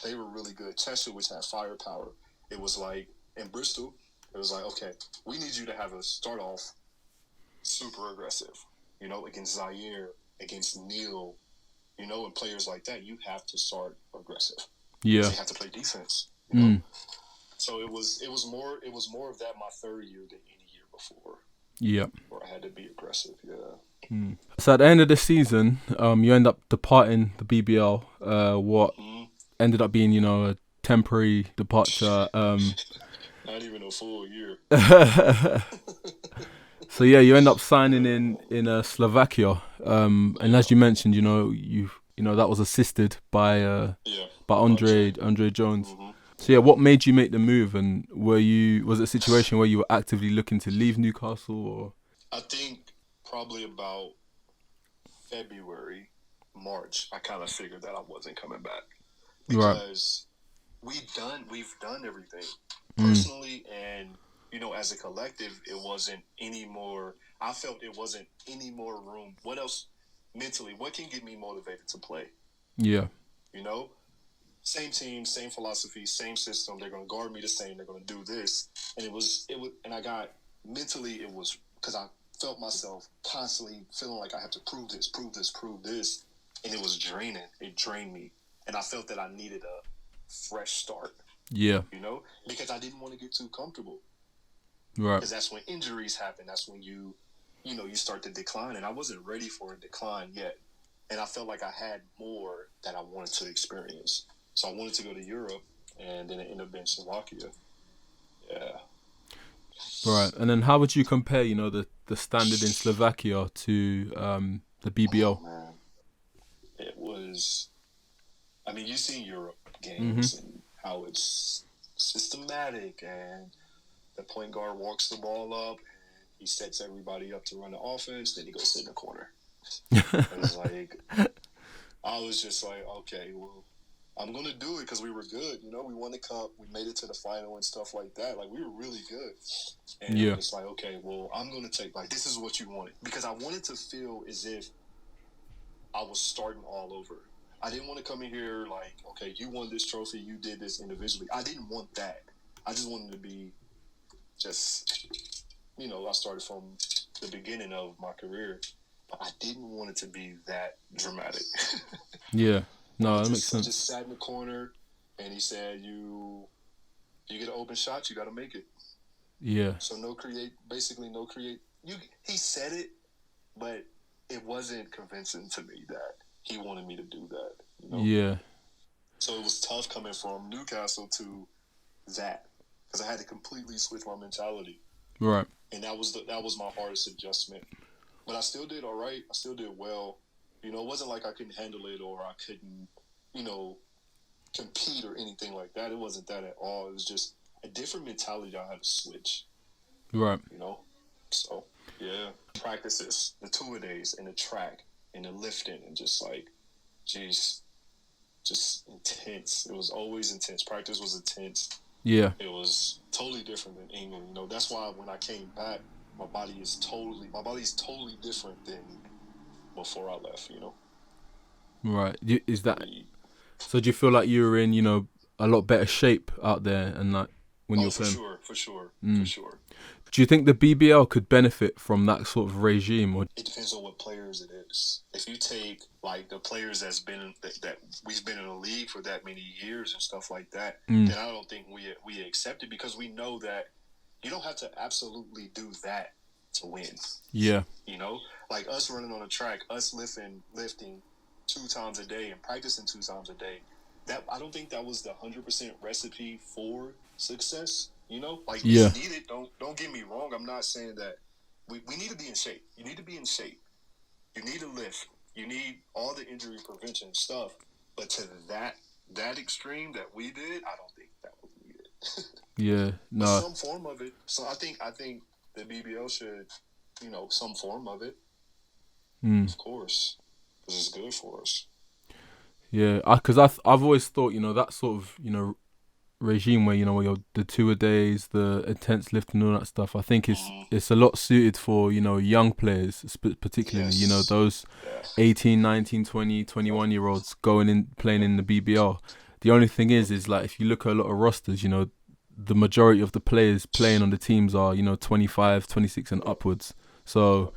they were really good. Chester, which had firepower. It was in Bristol. It was okay, we need you to have a start off super aggressive, against Zaire, against Neil, and players like that. You have to start aggressive. Yeah. They have to play defense. So it was more of that my third year than any year before. Yeah. Where I had to be aggressive. Yeah. So at the end of the season, you end up departing the BBL. What ended up being, a temporary departure. Not even a full year. So yeah, you end up signing in Slovakia, and as you mentioned, that was assisted by Andre Jones. Mm-hmm. So yeah, what made you make the move, and was it a situation where you were actively looking to leave Newcastle, or? I think probably about February, March, I kind of figured that I wasn't coming back because we've done everything personally, and as a collective, it wasn't any more. I felt it wasn't any more room. What else mentally? What can get me motivated to play? Yeah. Same team, same philosophy, same system. They're going to guard me the same. They're going to do this, and it was, and I got mentally. It was because I felt myself constantly feeling like I had to prove this, and it was draining. It drained me, and I felt that I needed a fresh start. Yeah. Because I didn't want to get too comfortable. Right. Because that's when injuries happen. That's when you start to decline, and I wasn't ready for a decline yet, and I felt like I had more that I wanted to experience. So I wanted to go to Europe, and then it ended up being Slovakia. Yeah. Right, and then how would you compare, the standard in Slovakia to the BBL? Oh, man. It was, you've seen Europe games and how it's systematic, and the point guard walks the ball up, and he sets everybody up to run the offense, then he goes sit in the corner. It was like, I was just like, okay, well, I'm going to do it because we were good. We won the cup. We made it to the final and stuff like that. Like, we were really good. And I'm just like, okay, well, I'm going to take, this is what you wanted. Because I wanted to feel as if I was starting all over. I didn't want to come in here like, okay, you won this trophy. You did this individually. I didn't want that. I just wanted to be just, I started from the beginning of my career. But I didn't want it to be that dramatic. Yeah. No, that makes sense. Just sat in the corner, and he said, "You get an open shot, you got to make it." Yeah. So no create. He said it, but it wasn't convincing to me that he wanted me to do that. Yeah. So it was tough coming from Newcastle to that, because I had to completely switch my mentality. Right. And that was my hardest adjustment. But I still did all right. I still did well. It wasn't like I couldn't handle it or I couldn't, compete or anything like that. It wasn't that at all. It was just a different mentality I had to switch. Right. So, yeah. Practices, the two-a-days, and the track, and the lifting, and just just intense. It was always intense. Practice was intense. Yeah. It was totally different than England. That's why when I came back, my body's totally different than before I left, Right. Is that? So do you feel like you were in, a lot better shape out there, and like when you're playing? For sure. Do you think the BBL could benefit from that sort of regime, or? It depends on what players it is. If you take the players that we've been in the league for that many years and stuff like that, then I don't think we accept it, because we know that you don't have to absolutely do that to win. Yeah. Like us running on a track, us lifting 2 times a day and practicing 2 times a day. That I don't think that was the 100% recipe for success. We need it. Don't get me wrong. I'm not saying that we need to be in shape. You need to be in shape. You need to lift. You need all the injury prevention stuff. But to that extreme that we did, I don't think that was needed. Yeah. No. Some form of it. So I think the BBL should, some form of it. Of course, because it's good for us. Yeah, because I've always thought, that sort of, regime where, where you're the 2-a-days, the intense lifting, all that stuff, I think it's a lot suited for, young players, particularly, those 18, 19, 20, 21-year-olds playing in the BBL. The only thing is like, if you look at a lot of rosters, the majority of the players playing on the teams are, 25, 26 and upwards. So,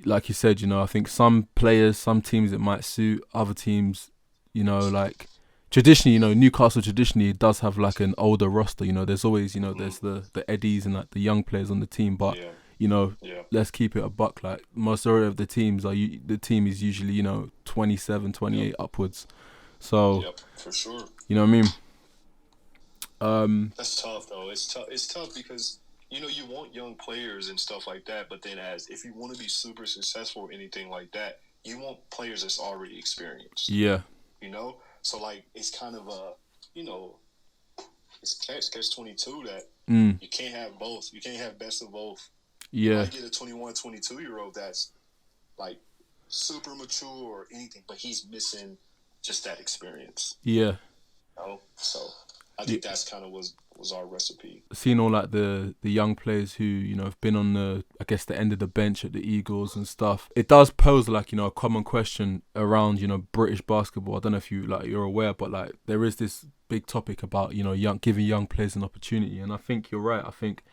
like you said, I think some teams it might suit, other teams, like traditionally, Newcastle traditionally does have like an older roster. There's always, there's the Eddies and like the young players on the team. But let's keep it a buck. Like majority of the team is usually 27, 28 upwards. So for sure. You know what I mean? That's tough though. It's tough because you want young players and stuff like that, but then if you want to be super successful or anything like that, you want players that's already experienced. Yeah. So like it's kind of it's catch-22 that you can't have both. You can't have best of both. Yeah. You might get a 21, 22-year-old that's like super mature or anything, but he's missing just that experience. Yeah. So I think that's kind of was our recipe. Seeing all like the young players who have been on the end of the bench at the Eagles and stuff, it does pose like a common question around British basketball. I don't know if you're aware, but like there is this big topic about giving young players an opportunity, and I think you're right. I think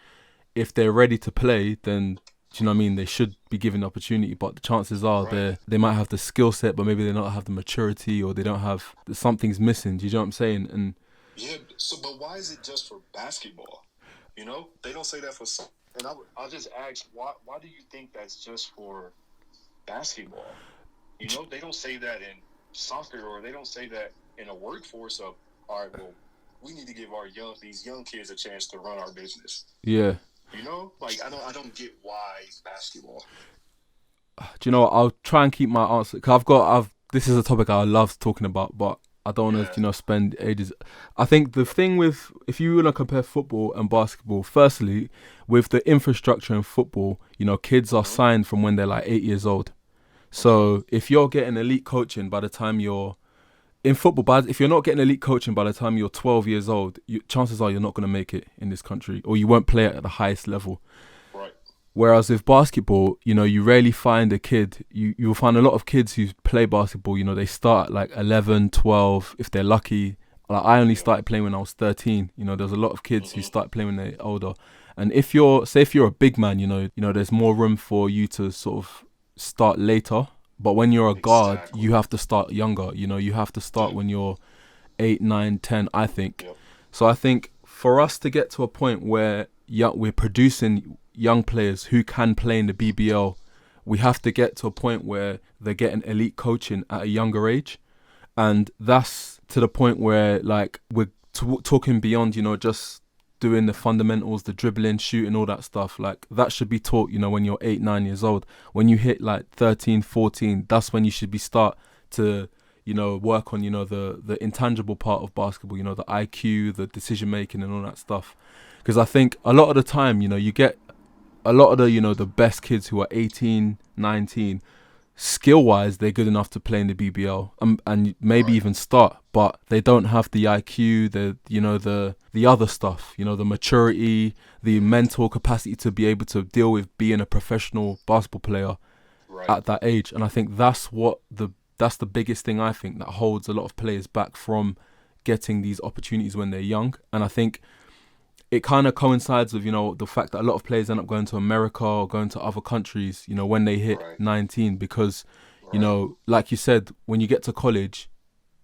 if they're ready to play, then do you know what I mean? They should be given the opportunity, but the chances are they might have the skill set, but maybe they don't have the maturity, or they don't have something's missing. Do you know what I'm saying? And yeah, but why is it just for basketball? They don't say that for some. And I'll just ask, why do you think that's just for basketball? They don't say that in soccer, or they don't say that in a workforce of, all right, well, we need to give these young kids a chance to run our business. Yeah. Like I don't get why basketball. Do you know what? I'll try and keep my answer, because this is a topic I love talking about, but I don't want to, spend ages. I think the thing with, if you want to compare football and basketball, firstly, with the infrastructure in football, kids are signed from when they're like 8 years old. So if you're getting elite coaching by the time you're in football, but if you're not getting elite coaching by the time you're 12 years old, chances are you're not going to make it in this country, or you won't play at the highest level. Whereas with basketball, you rarely find a kid. You'll find a lot of kids who play basketball. They start at like 11, 12, if they're lucky. Like I only started playing when I was 13. There's a lot of kids who start playing when they're older. And if you're a big man, there's more room for you to sort of start later. But when you're a guard, you have to start younger. You have to start when you're 8, 9, 10, I think. Yep. So I think for us to get to a point where we're producing young players who can play in the BBL, we have to get to a point where they're getting elite coaching at a younger age, and that's to the point where like we're talking beyond just doing the fundamentals, the dribbling, shooting, all that stuff. Like that should be taught when you're 8, 9 years old. When you hit like 13, 14, that's when you should be start to work on the intangible part of basketball, the IQ, the decision making and all that stuff. Because I think a lot of the time you get a lot of the the best kids who are 18, 19, skill-wise, they're good enough to play in the BBL and maybe even start, but they don't have the IQ, the other stuff, the maturity, the mental capacity to be able to deal with being a professional basketball player at that age. And I think that's the biggest thing, I think, that holds a lot of players back from getting these opportunities when they're young. And I think it kind of coincides with, the fact that a lot of players end up going to America or going to other countries, when they hit 19, because, like you said, when you get to college,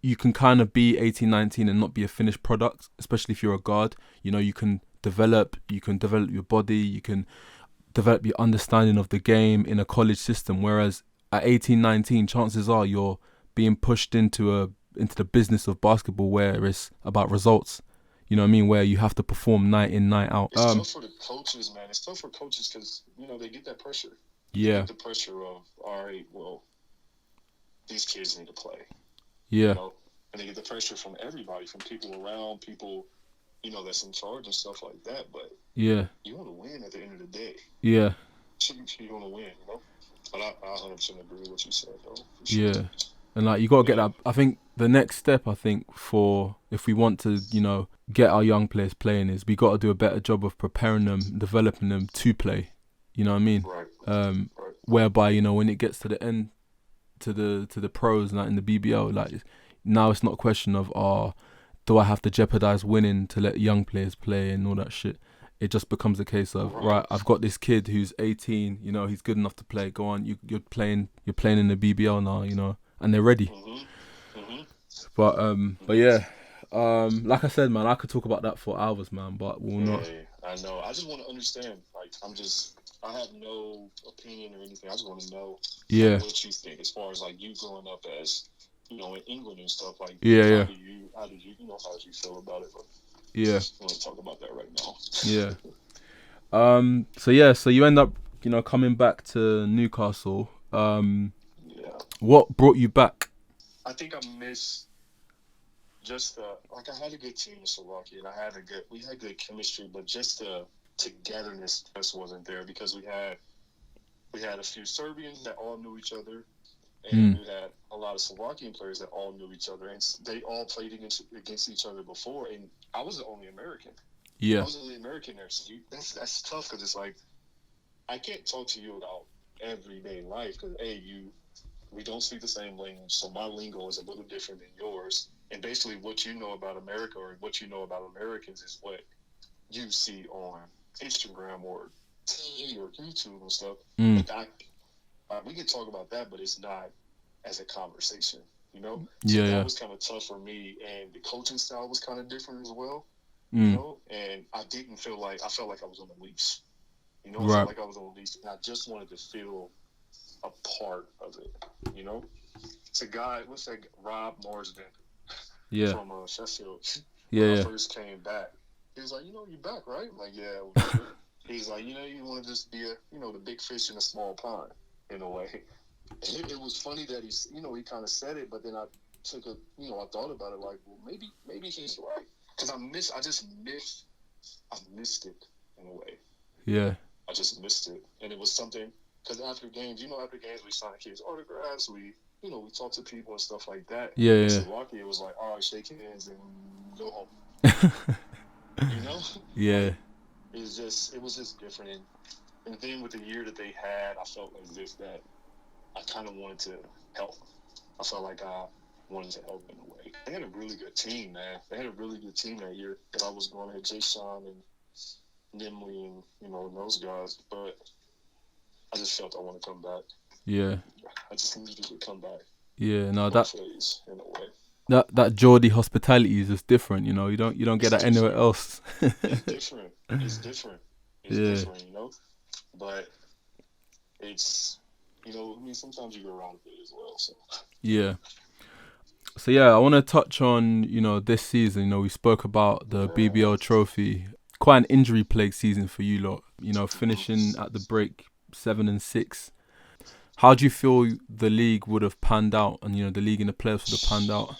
you can kind of be 18, 19 and not be a finished product, especially if you're a guard. You can develop your body, you can develop your understanding of the game in a college system. Whereas at 18, 19, chances are you're being pushed into the business of basketball where it's about results. You know what I mean? Where you have to perform night in, night out. It's tough for the coaches, man. It's tough for coaches because, they get that pressure. They get the pressure of, all right, well, these kids need to play. Yeah. And they get the pressure from everybody, from people around, people, that's in charge and stuff like that. But yeah, you want to win at the end of the day. Yeah. You want to win, But I 100% agree with what you said, though. Yeah. And like you got to get that. I think the next step, for if we want to, get our young players playing, is we got to do a better job of preparing them, developing them to play. You know what I mean? Right. Whereby when it gets to the end, to the pros, like in the BBL, like now it's not a question of do I have to jeopardize winning to let young players play and all that shit. It just becomes a case of right, I've got this kid who's 18, he's good enough to play. Go on, you're playing in the BBL now, and they're ready. But yeah, like I said, man, I could talk about that for hours, man, but we'll not. I know. I just want to understand. Like, I have no opinion or anything. I just want to know what you think as far as like you growing up as, in England and stuff like. Yeah. How did you feel about it? But yeah. I want to talk about that right now. Yeah. So you end up, coming back to Newcastle. Yeah. What brought you back? I think I miss just I had a good team in Slovakia, and we had good chemistry, but just the togetherness just wasn't there because we had a few Serbians that all knew each other, and we had a lot of Slovakian players that all knew each other, and they all played against each other before, and I was the only American. Yeah. I was the only American there, so that's tough because it's like I can't talk to you about everyday life because we don't speak the same language, so my lingo is a little different than yours. And basically, what you know about America or what you know about Americans is what you see on Instagram or TV or YouTube and stuff. But we can talk about that, but it's not as a conversation, So that was kind of tough for me, and the coaching style was kind of different as well, And I felt like I was on the leash, I felt like I was on the leash, and I just wanted to feel a part of it, It's a guy, what's that, Rob Marsden from Sheffield. When I first came back, he was like, you're back, right? I'm like, yeah. He's like, you want to just be the big fish in a small pond, in a way. And it was funny that he kind of said it, but then I took I thought about it like, well, maybe he's right. Because I missed it in a way. Yeah. I just missed it. And it was something, because after games we sign kids' autographs, we talk to people and stuff like that. Yeah. In Slovakia, it was like, all right, shake hands and go home. Yeah. It was just different. And then with the year that they had, I felt as if that I kind of wanted to help. I felt like I wanted to help in a way. They had a really good team, man. They had a really good team that year that I was going at, Jay Sean and Nimley and, those guys. But I just felt I want to come back. Yeah. I just needed to come back. Yeah, no, phase, in a way. That Geordie hospitality is just different, you don't get that anywhere else. It's different. It's different, But it's, sometimes you go around a bit as well, so. Yeah. So, I want to touch on, this season. We spoke about the BBL trophy. Quite an injury-plagued season for you lot, finishing at the break 7-6. How do you feel the league would have panned out, and the league and the players would have panned out?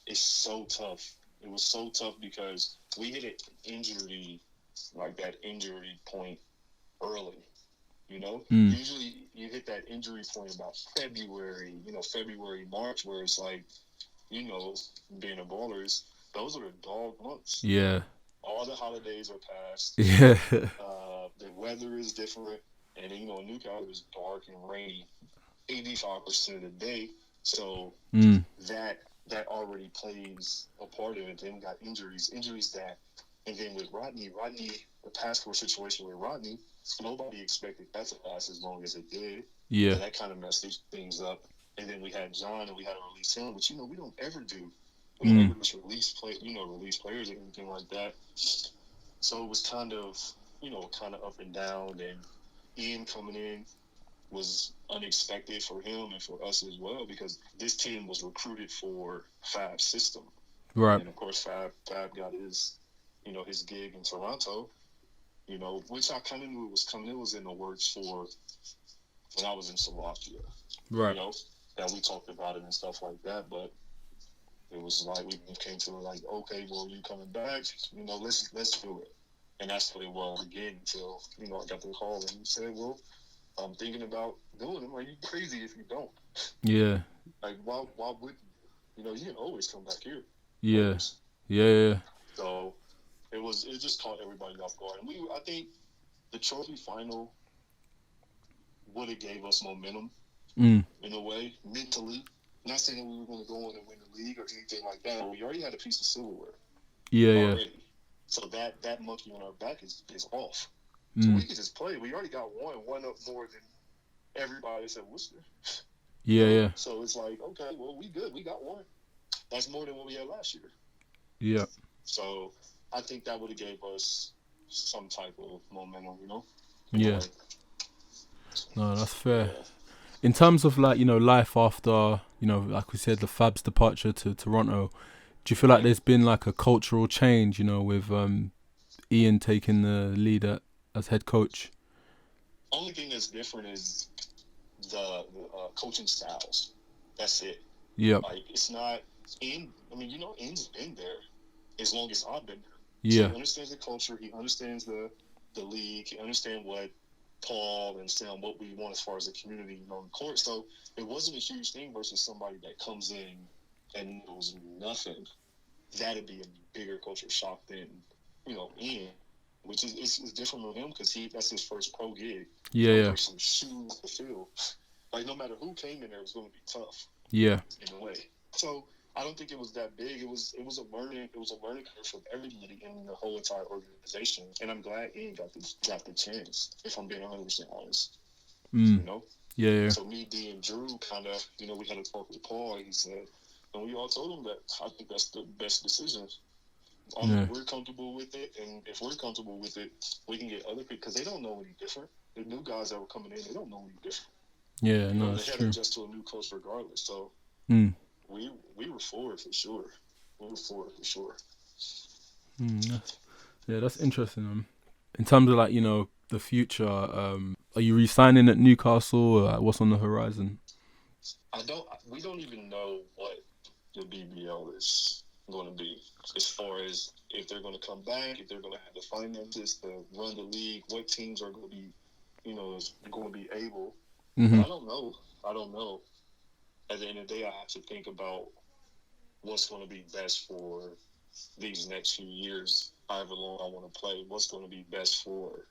It's so tough. It was so tough because we hit an injury, like that injury point early. Usually you hit that injury point about February, March, where it's like, being a baller those are the dog months. Yeah. All the holidays are past. Yeah. The weather is different. And then, Newcastle is dark and rainy 85% of the day. So that already plays a part of it. Then we got injuries that, and then with Rodney, the passport situation with Rodney, nobody expected that to last as long as it did. Yeah. And that kind of messed things up. And then we had John, and we had to release him, which, we don't ever do. We don't ever just release players or anything like that. So it was kind of up and down, and Ian coming in was unexpected for him and for us as well, because this team was recruited for Fab's system. Right. And of course Fab got his his gig in Toronto, which I kind of knew it was coming. It was in the works for when I was in Slovakia. Right. That we talked about it and stuff like that, but it was like we came to like, okay, well, you coming back, let's do it. And that's what it was again until, I got the call and he said, well, I'm thinking about doing it. Like, you crazy if you don't. Yeah. Like, why would you? You can always come back here. Yeah. Always. Yeah. So it just caught everybody off guard. And I think the trophy final would have gave us momentum in a way, mentally. Not saying that we were going to go on and win the league or anything like that, but we already had a piece of silverware. Yeah. Already. So that monkey on our back is off. So we could just play. We already got one up more than everybody that's at Worcester. Yeah. So it's like, okay, well, we good. We got one. That's more than what we had last year. Yeah. So I think that would have gave us some type of momentum, Yeah. No, that's fair. Yeah. In terms of life after, like we said, the Fab's departure to Toronto, do you feel like there's been like a cultural change, with Ian taking the lead at as head coach? Only thing that's different is the coaching styles. That's it. Yeah. Like, it's not in. I mean, In's been there as long as I've been there. Yeah. So he understands the culture. He understands the league. He understands what Paul and Sam, what we want as far as the community on the court. So it wasn't a huge thing versus somebody that comes in and knows nothing. That'd be a bigger culture shock than in, which is it's different with him because that's his first pro gig. Yeah. Some shoes to fill. Like, no matter who came in there, it was going to be tough. Yeah. In a way. So I don't think it was that big. It was a learning curve for everybody in the whole entire organization. And I'm glad Ian got the chance, if I'm being 100% honest. Yeah. So me, D, and Drew kind of, we had a talk with Paul. He said, and we all told him that I think that's the best decision. We're comfortable with it, and if we're comfortable with it, we can get other people, because they don't know any different. The new guys that were coming in, they don't know any different. Yeah, no, they that's had true. to adjust to a new coach regardless. So we were for it for sure. Yeah, that's interesting. In terms of the future, are you re-signing at Newcastle? Or what's on the horizon? We don't even know what the BBL is going to be, as far as if they're going to come back, if they're going to have the finances to run the league, what teams are going to be, is going to be able. Mm-hmm. I don't know. At the end of the day, I have to think about what's going to be best for these next few years, however long I want to play. What's going to be best for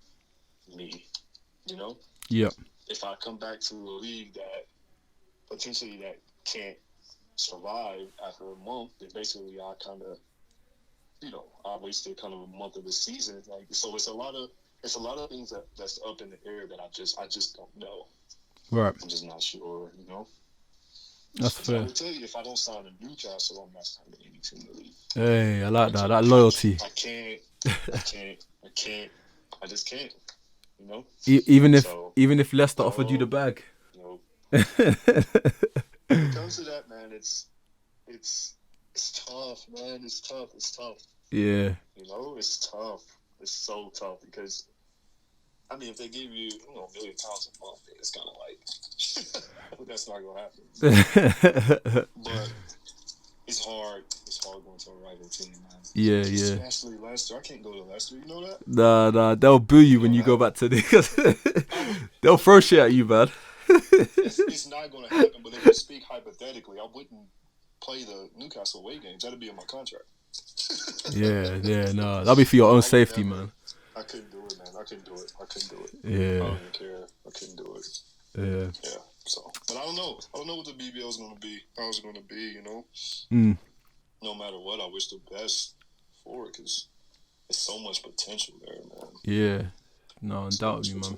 me, Yeah. If I come back to a league that potentially that can't survive after a month, then basically I kind of, I wasted kind of a month of the season. Like, so it's a lot of things that's up in the air that I just don't know. Right. I'm just not sure, That's fair. I will tell you, if I don't sign a Newcastle, I'm not signing any team in the league. Hey, I like that loyalty. I can't. I just can't. Even if Leicester offered you the bag. When it comes to that, man, it's tough, man. It's tough. Yeah. It's tough. It's so tough because, I mean, if they give you, £1 million a month, it's kind of like, that's not going to happen. But it's hard. It's hard going to a rival team, man. Yeah. Especially Leicester. I can't go to Leicester. You know that? Nah. They'll boo you when you go back to they'll throw shit at you, man. It's not going to happen, but if you speak hypothetically, I wouldn't play the Newcastle away games. That'd be in my contract. No. That'll be for your own safety, man. I couldn't do it, man. I couldn't do it. Yeah. I don't even care. I couldn't do it. Yeah. Yeah. So, but I don't know. I don't know what the BBL is going to be. How it's going to be, No matter what, I wish the best for it because there's so much potential there, man. Yeah. No, undoubtedly, man.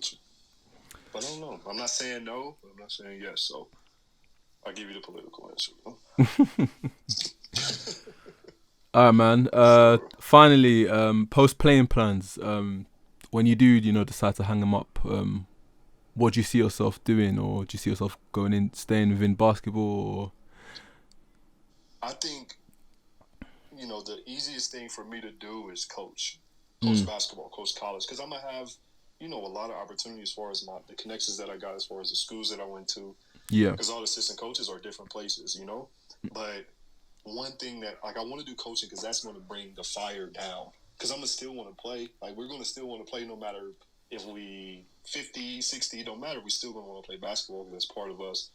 But I don't know. I'm not saying no, but I'm not saying yes. So I'll give you the political answer. All right, man. Finally, post-playing plans. When you do, decide to hang them up, what do you see yourself doing, or do you see yourself staying within basketball? Or? I think, the easiest thing for me to do is coach basketball, coach college, because I'm gonna have, a lot of opportunity as far as the connections that I got as far as the schools that I went to. Yeah. Because all the assistant coaches are different places, But one thing that, I want to do coaching because that's going to bring the fire down. Because I'm going to still want to play. We're going to still want to play no matter if we 50, 60, don't matter. We're still going to want to play basketball because that's part of us.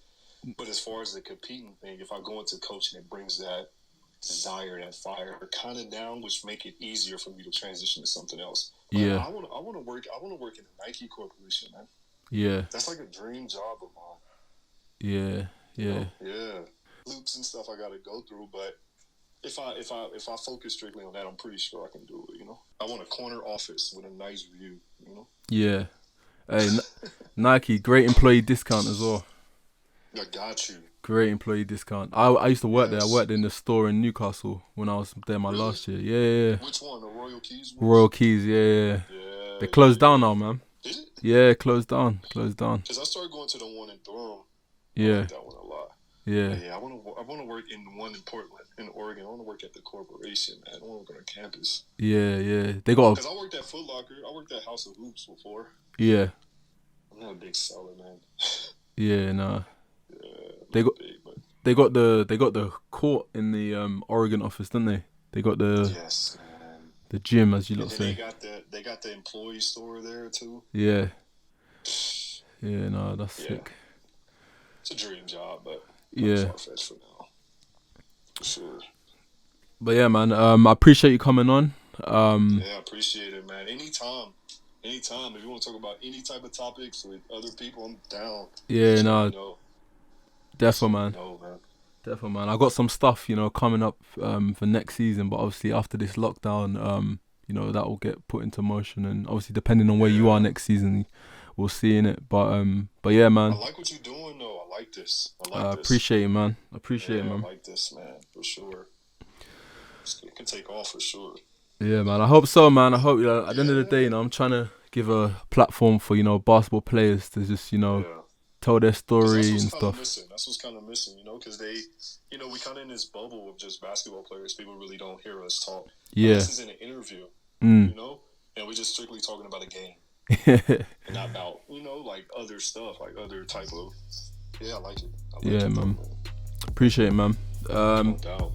But as far as the competing thing, if I go into coaching, it brings that desire, that fire kind of down, which make it easier for me to transition to something else. But yeah. I want to work in the Nike Corporation, man. Yeah. That's like a dream job of mine. Yeah. Yeah. Yeah. Loops and stuff I got to go through, but if I focus strictly on that, I'm pretty sure I can do it. I want a corner office with a nice view. Yeah. Hey, Nike, great employee discount as well. I got you. Great employee discount. I used to work there. I worked in the store in Newcastle when I was there last year. Yeah. Which one? The Royal Keys one? Royal Keys, yeah. They closed down now, man. Did it? Yeah, closed down. Because I started going to the one in Durham. Yeah. I like that one a lot. Yeah. Yeah, I want to work in one in Portland, in Oregon. I want to work at the corporation, man. I don't want to work on campus. Yeah. They got. Because I worked at Foot Locker. I worked at House of Hoops before. Yeah. I'm not a big seller, man. Yeah, nah. Yeah, They got. big, but... They got the court in the Oregon office, didn't they? They got yes, man. The gym, as you lot And say. they got the employee store there too. Yeah. Yeah, no, that's sick. It's a dream job, but yeah, far-fetched for now. For sure. But yeah, man, I appreciate you coming on. Yeah, I appreciate it, man. Anytime. If you want to talk about any type of topics with other people, I'm down. Yeah, no. Definitely, man. Man. Definitely, man. I got some stuff, coming up for next season, but obviously after this lockdown, that will get put into motion, and obviously depending on where you are next season, we'll see in it. But yeah, man. I like what you're doing, though. I like this. Appreciate it, man. Appreciate it, man. I like this, man, for sure. It can take off for sure. Yeah, man. I hope so, man. I hope at the end of the day, I'm trying to give a platform for basketball players to just tell their story and stuff. That's what's kind of missing, because they, we kind of in this bubble of just basketball players. People really don't hear us talk. Yeah. This is in an interview, and we're just strictly talking about a game. And not about, like other stuff, like other type of... Yeah, I like it. Man. Appreciate it, man. No doubt.